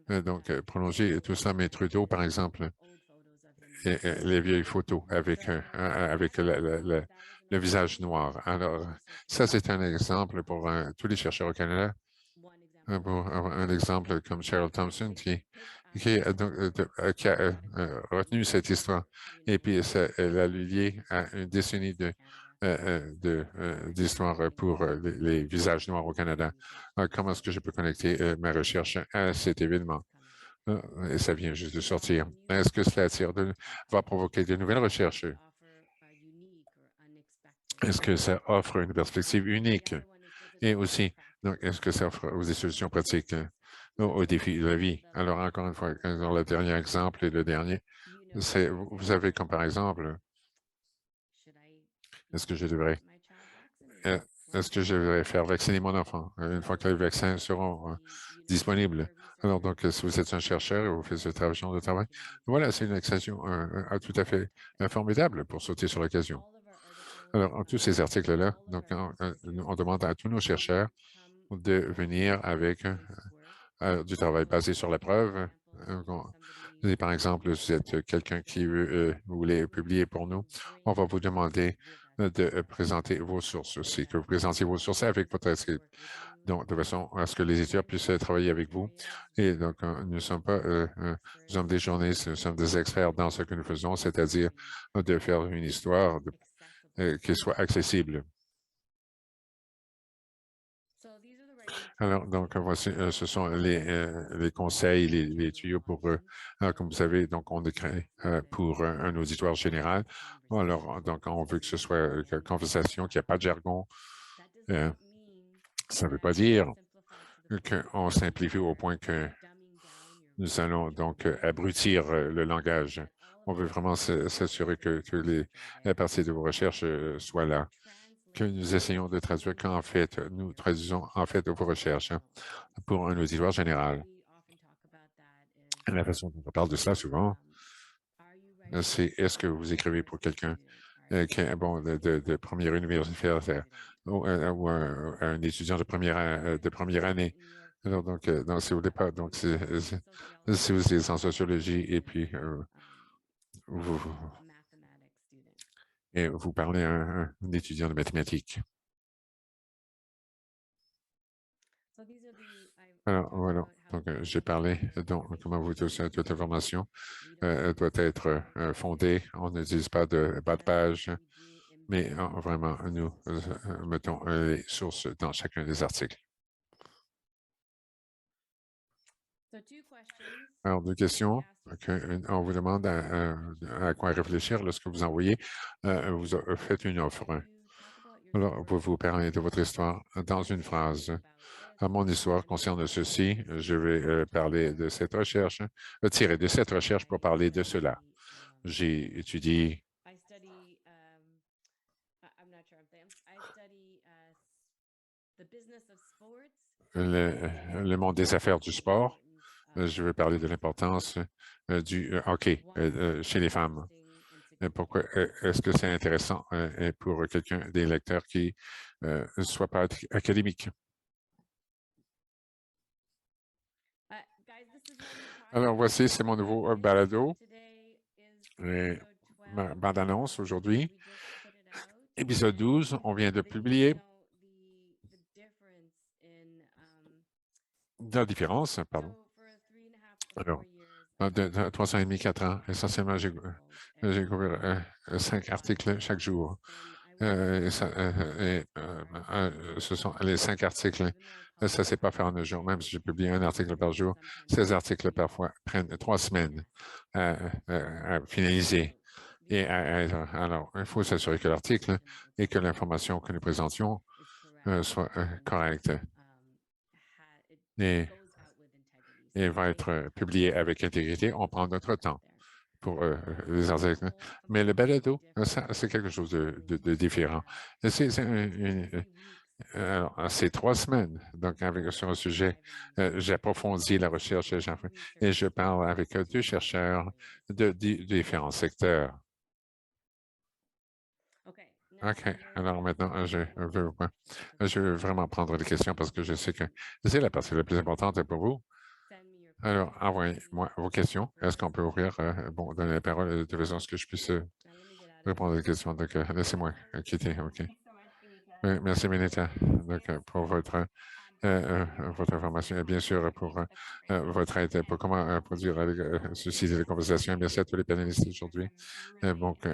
S1: donc prolonger tout ça, mais Trudeau, par exemple, les vieilles photos avec le visage noir. Alors, ça, c'est un exemple pour tous les chercheurs au Canada. Pour un exemple comme Cheryl Thompson qui a retenu cette histoire et puis elle a lié à une décennie d'histoire pour les visages noirs au Canada. Comment est-ce que je peux connecter ma recherche à cet événement? Et ça vient juste de sortir. Est-ce que cela va provoquer de nouvelles recherches? Est-ce que ça offre une perspective unique? Et aussi, donc, est-ce que ça offre des solutions pratiques aux défis de la vie? Alors, encore une fois, dans le dernier exemple et le dernier, vous avez comme par exemple, est-ce que je devrais, euh, est-ce que je devrais faire vacciner mon enfant une fois que les vaccins seront disponibles? Alors, donc, si vous êtes un chercheur et vous faites ce genre de travail, voilà, c'est une occasion tout à fait formidable pour sauter sur l'occasion. Alors, en tous ces articles-là, donc, on demande à tous nos chercheurs de venir avec du travail basé sur la preuve. Par exemple, si vous êtes quelqu'un qui voulait publier pour nous, on va vous demander de présenter vos sources aussi, que vous présentiez vos sources avec votre donc de façon à ce que les étudiants puissent travailler avec vous. Et donc, nous ne sommes pas nous sommes des journalistes, nous sommes des experts dans ce que nous faisons, c'est-à-dire de faire une histoire qui soit accessible. Alors, donc, voici, ce sont les conseils, les tuyaux pour eux. Alors, comme vous savez, donc, on est créé pour un auditoire général. Bon, alors, donc, on veut que ce soit une conversation, qu'il n'y a pas de jargon. Ça ne veut pas dire qu'on simplifie au point que nous allons donc abrutir le langage. On veut vraiment s'assurer que les parties de vos recherches soient là, que nous essayons de traduire qu'en fait, nous traduisons en fait vos recherches pour un auditoire général. La façon dont on parle de cela souvent, c'est est-ce que vous écrivez pour quelqu'un qui est bon, de première universitaire ou un étudiant de première année. Alors, donc, si vous voulez pas, donc, si vous êtes en sociologie et puis vous, et vous parlez à un étudiant de mathématiques. Alors, voilà. Donc, j'ai parlé, donc, comment vous toute information doit être fondée. On n'utilise pas de bas de page, mais vraiment, nous mettons les sources dans chacun des articles. Alors, deux questions. On vous demande à quoi réfléchir lorsque vous envoyez, vous faites une offre. Alors, vous parlez de votre histoire dans une phrase. Mon histoire concerne ceci. Je vais parler de cette recherche, tirer de cette recherche pour parler de cela. J'ai étudié le monde des affaires du sport. Je vais parler de l'importance du hockey chez les femmes. Pourquoi est-ce que c'est intéressant pour quelqu'un des lecteurs qui ne soit pas académique? Alors, voici, c'est mon nouveau balado. Ma bande-annonce aujourd'hui. Épisode 12, on vient de publier. La différence, pardon. Alors, de 3 ans et demi, 4 ans, essentiellement, j'ai couvert 5 articles chaque jour. Ce sont les 5 articles. Ça ne s'est pas fait en un jour, même si j'ai publié un article par jour. Ces articles, parfois, prennent 3 semaines à finaliser. Et alors, il faut s'assurer que l'article et que l'information que nous présentions soit correcte. Et va être publié avec intégrité. On prend notre temps pour les articles. Mais le balado, c'est quelque chose de différent. C'est 3 semaines. Donc, sur un sujet, j'approfondis la recherche et je parle avec 2 chercheurs de différents secteurs. OK. Alors maintenant, je veux vraiment prendre des questions parce que je sais que c'est la partie la plus importante pour vous. Alors, envoyez-moi vos questions. Est-ce qu'on peut ouvrir, donner la parole de façon à ce que je puisse répondre aux questions. Donc, laissez-moi quitter. OK. Merci, Benita, donc, pour votre information et bien sûr pour votre aide pour comment produire susciter des conversations. Merci à tous les panélistes aujourd'hui. Donc,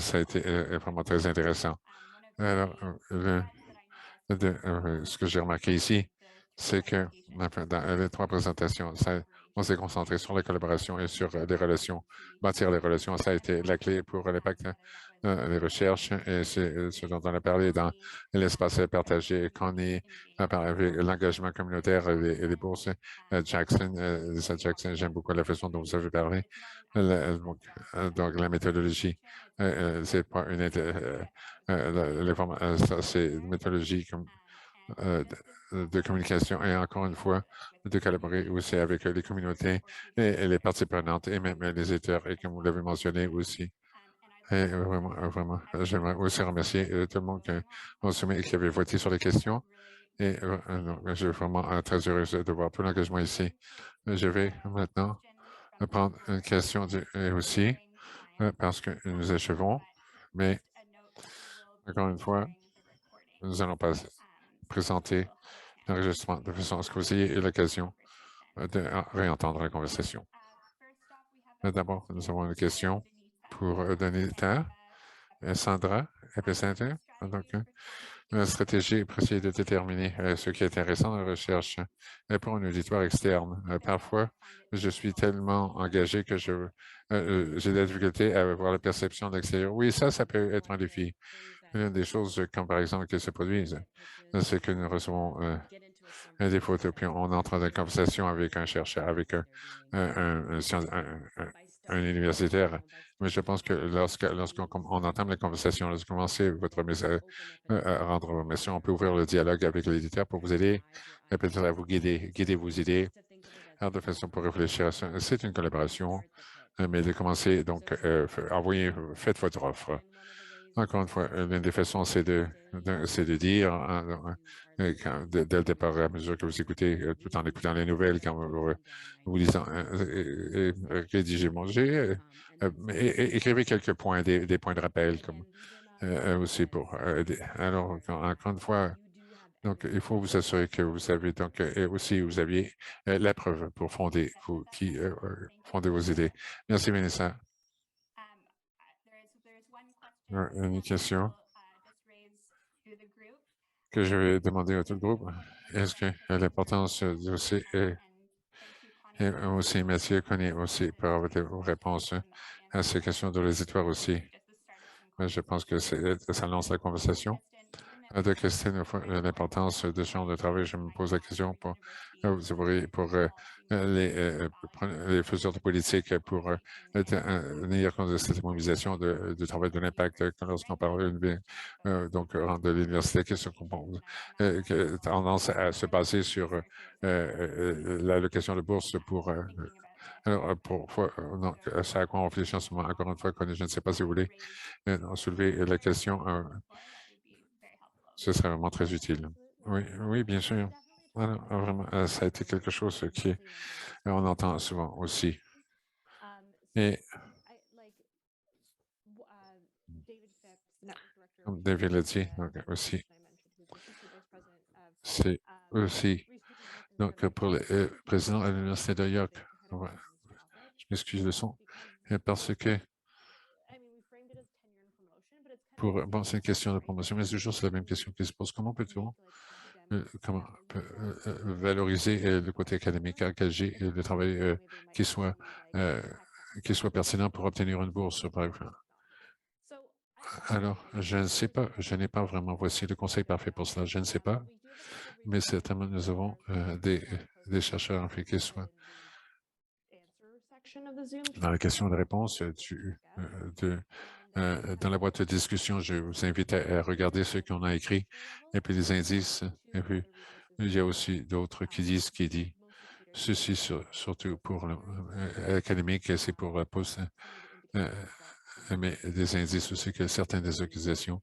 S1: ça a été vraiment très intéressant. Alors, ce que j'ai remarqué ici, c'est que enfin, dans les 3 présentations, on s'est concentré sur la collaboration et sur les relations, bâtir les relations. Ça a été la clé pour l'impact des recherches et c'est ce dont on a parlé dans l'espace partagé qu'on est avec l'engagement communautaire et les bourses. Lisa Jackson, j'aime beaucoup la façon dont vous avez parlé. Donc, la méthodologie, c'est pas une ça, c'est une méthodologie de communication et encore une fois, de collaborer aussi avec les communautés et les parties prenantes et même les éditeurs, et comme vous l'avez mentionné aussi. Et vraiment, j'aimerais aussi remercier tout le monde qui a soumis et qui avait voté sur les questions. Et je suis vraiment très heureuse de voir tout l'engagement ici. Je vais maintenant prendre une question aussi parce que nous achevons, mais encore une fois, nous allons passer. présenter l'enregistrement de façon à ce que vous ayez l'occasion de réentendre la conversation. D'abord, nous avons une question pour Danita, Sandra Epicenter. Donc, la stratégie pour essayer de déterminer ce qui est intéressant dans la recherche pour un auditoire externe. Parfois, je suis tellement engagé que j'ai de la difficulté à avoir la perception de l'extérieur. Oui, ça peut être un défi. Une des choses, comme par exemple, qui se produisent, c'est que nous recevons des photos, puis on entre dans une conversation avec un chercheur, avec un universitaire. Mais je pense que lorsqu'on entame la conversation, lorsque vous commencez votre message, à rendre vos messages, on peut ouvrir le dialogue avec l'éditeur pour vous aider, peut-être à vous guider vos idées, de façon pour réfléchir à ça. C'est une collaboration, mais de commencer, donc, faites votre offre. Encore une fois, l'une des façons, c'est de dire, dès le départ, à mesure que vous écoutez, tout en écoutant les nouvelles, quand vous lisant, rédigez, mangez, écrivez quelques points, des points de rappel, comme aussi pour alors, encore une fois, donc, il faut vous assurer que vous avez, donc, et aussi, vous aviez la preuve pour fonder vos idées. Merci, Vanessa. Une question que je vais demander à tout le groupe. Est-ce que l'importance du dossier et aussi Mathieu connaît aussi par vos réponses à ces questions de l'auditoire aussi. Je pense que ça lance la conversation. De Christine, l'importance de ce genre de travail, je me pose la question pour les faiseurs de politique pour tenir compte de cette mobilisation de travail de l'impact lorsqu'on parle donc de l'université qui se compose, tendance à se baser sur l'allocation de bourse pour donc, c'est à quoi on réfléchit en ce moment. Encore une fois, je ne sais pas si vous voulez soulever la question. Ce serait vraiment très utile. Oui, oui, bien sûr. Voilà, vraiment, ça a été quelque chose on entend souvent aussi. Et comme David l'a dit, donc aussi, c'est aussi, donc pour le président de l'Université de York, ouais, je m'excuse le son, parce que bon, c'est une question de promotion, mais toujours c'est la même question qui se pose. Comment peut-on valoriser le côté académique, engager le travail qui soit pertinent pour obtenir une bourse, par exemple? Alors, je ne sais pas, je n'ai pas vraiment, voici le conseil parfait pour cela, je ne sais pas, mais certainement nous avons des chercheurs impliqués, soit dans la question de réponse dans la boîte de discussion. Je vous invite à regarder ce qu'on a écrit et puis les indices. Et puis, il y a aussi d'autres qui disent ceci surtout pour l'académique, c'est pour la poste, mais des indices aussi que certaines des accusations,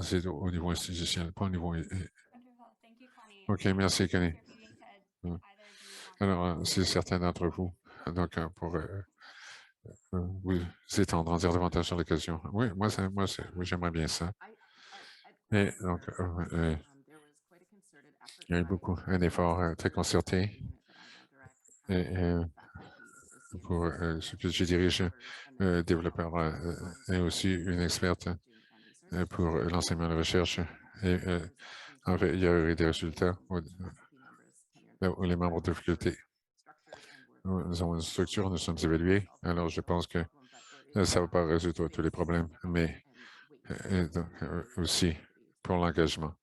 S1: c'est au niveau institutionnel, pas au niveau. OK, merci, Connie. Alors, c'est certains d'entre vous, donc, pour vous étendre, en dire davantage sur l'occasion. Oui, moi, oui, j'aimerais bien ça. Et donc, il y a eu un effort très concerté pour ce que je dirige, développeur et aussi une experte pour l'enseignement et la recherche. Et en fait, il y a eu des résultats où les membres de faculté, nous avons une structure, nous sommes évalués. Alors, je pense que ça ne va pas résoudre tous les problèmes, mais donc, aussi pour l'engagement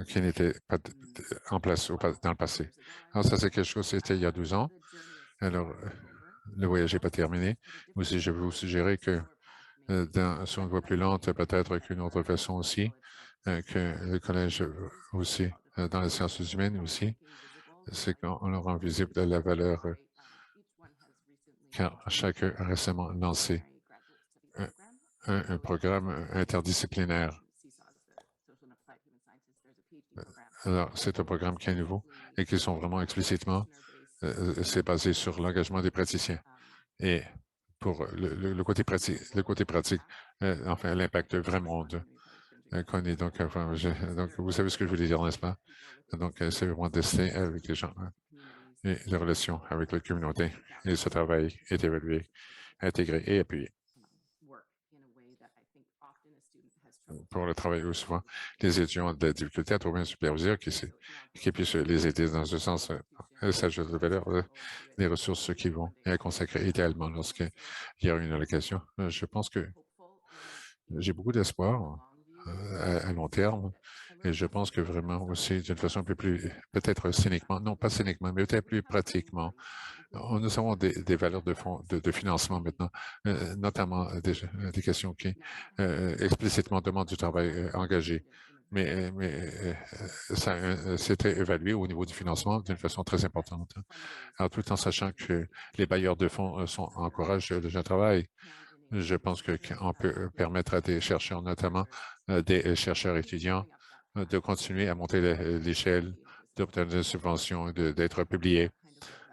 S1: qui n'était pas en place dans le passé. Alors, ça, c'est quelque chose, c'était il y a 12 ans. Alors, le voyage n'est pas terminé. Aussi, je vais vous suggérer que sur une voie plus lente, peut-être qu'une autre façon aussi, que le collège aussi, dans les sciences humaines aussi, c'est qu'on leur rend visible la valeur, car chacun a récemment lancé un programme interdisciplinaire. Alors, c'est un programme qui est nouveau et qui sont vraiment explicitement, c'est basé sur l'engagement des praticiens. Et pour le côté pratique, enfin, l'impact vrai monde. Connie, donc, donc, vous savez ce que je voulais dire, n'est-ce pas? Donc, c'est vraiment d'essayer avec les gens et les relations avec la communauté. Et ce travail est évalué, intégré et appuyé. Pour le travail, où souvent, les étudiants ont de la difficulté à trouver un superviseur qui puisse les aider dans ce sens. Ça ajoute de valeur les ressources qui vont et à consacrer idéalement lorsqu'il y a une allocation. Je pense que j'ai beaucoup d'espoir à long terme et je pense que vraiment aussi d'une façon un peu plus, peut-être cyniquement, non pas cyniquement, mais peut-être plus pratiquement, nous avons des valeurs de fonds, de financement maintenant, notamment des questions qui explicitement demandent du travail engagé. Ça c'était évalué au niveau du financement d'une façon très importante. Alors, tout en sachant que les bailleurs de fonds encouragent le jeune travail, je pense qu'on peut permettre à des chercheurs, notamment des chercheurs étudiants, de continuer à monter l'échelle, d'obtenir des subventions, d'être publiés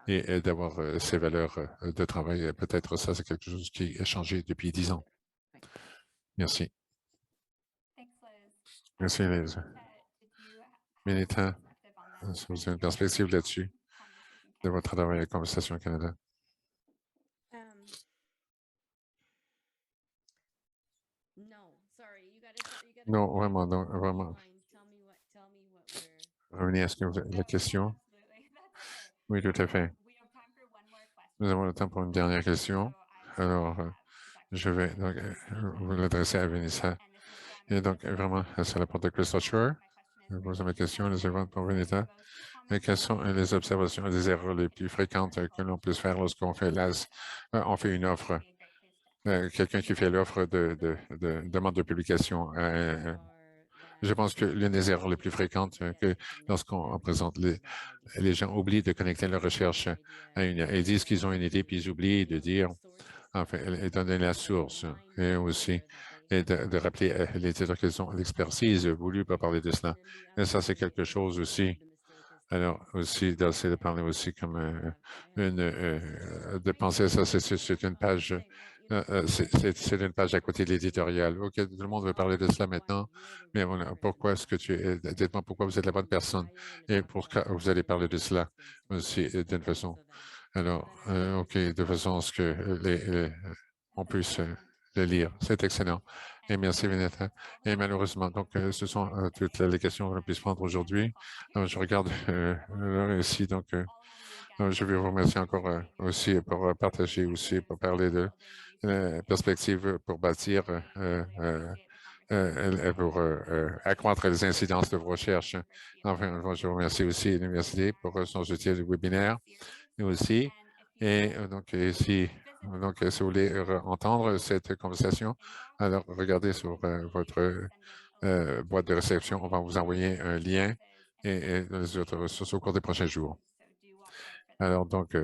S1: et d'avoir ces valeurs de travail. Peut-être ça, c'est quelque chose qui a changé depuis 10 ans. Merci. Merci, Liz. Milita, vous avez une perspective là-dessus de votre travail à Conversation Canada? Non, vraiment, non, vraiment. Revenez à ce que la question. Oui, tout à fait. Nous avons le temps pour une dernière question. Alors, je vais donc, vous l'adresser à Vanessa. Et donc, vraiment, c'est la porte de Crystal Shore. Je pose ma question, les suivantes pour Vanessa. Et quelles sont les observations et les erreurs les plus fréquentes que l'on puisse faire lorsqu'on fait on fait une offre? Quelqu'un qui fait l'offre de demande de publication. Je pense que l'une des erreurs les plus fréquentes que lorsqu'on présente les gens oublient de connecter leur recherche à ils disent qu'ils ont une idée, puis ils oublient de dire, enfin, et donner la source et aussi et de rappeler les titres qu'ils ont l'expertise voulue pour parler de cela. Et ça, c'est quelque chose aussi. Alors, aussi, d'essayer de parler aussi comme de penser à ça, c'est une page, c'est une page à côté de l'éditorial. OK, tout le monde veut parler de cela maintenant, mais voilà, pourquoi est-ce que dites-moi pourquoi vous êtes la bonne personne et pourquoi vous allez parler de cela aussi d'une façon. Alors, OK, de façon à ce que on puisse le lire. C'est excellent. Et merci, Vinetta. Et malheureusement, donc, ce sont toutes les questions qu'on puisse prendre aujourd'hui. Je regarde l'heure ici, donc, je vais vous remercier encore aussi pour partager aussi, pour parler de perspectives pour bâtir, pour accroître les incidences de vos recherches. Enfin, je vous remercie aussi l'Université pour son soutien du webinaire et aussi. Et donc, si vous voulez entendre cette conversation, alors regardez sur votre boîte de réception. On va vous envoyer un lien et les autres ressources au cours des prochains jours. Alors, donc,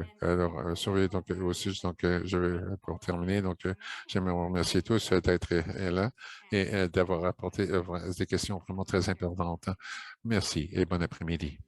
S1: surveillez donc aussi, donc, je vais, pour terminer, donc, j'aimerais vous remercier tous d'être là et d'avoir apporté des questions vraiment très importantes. Merci et bon après-midi.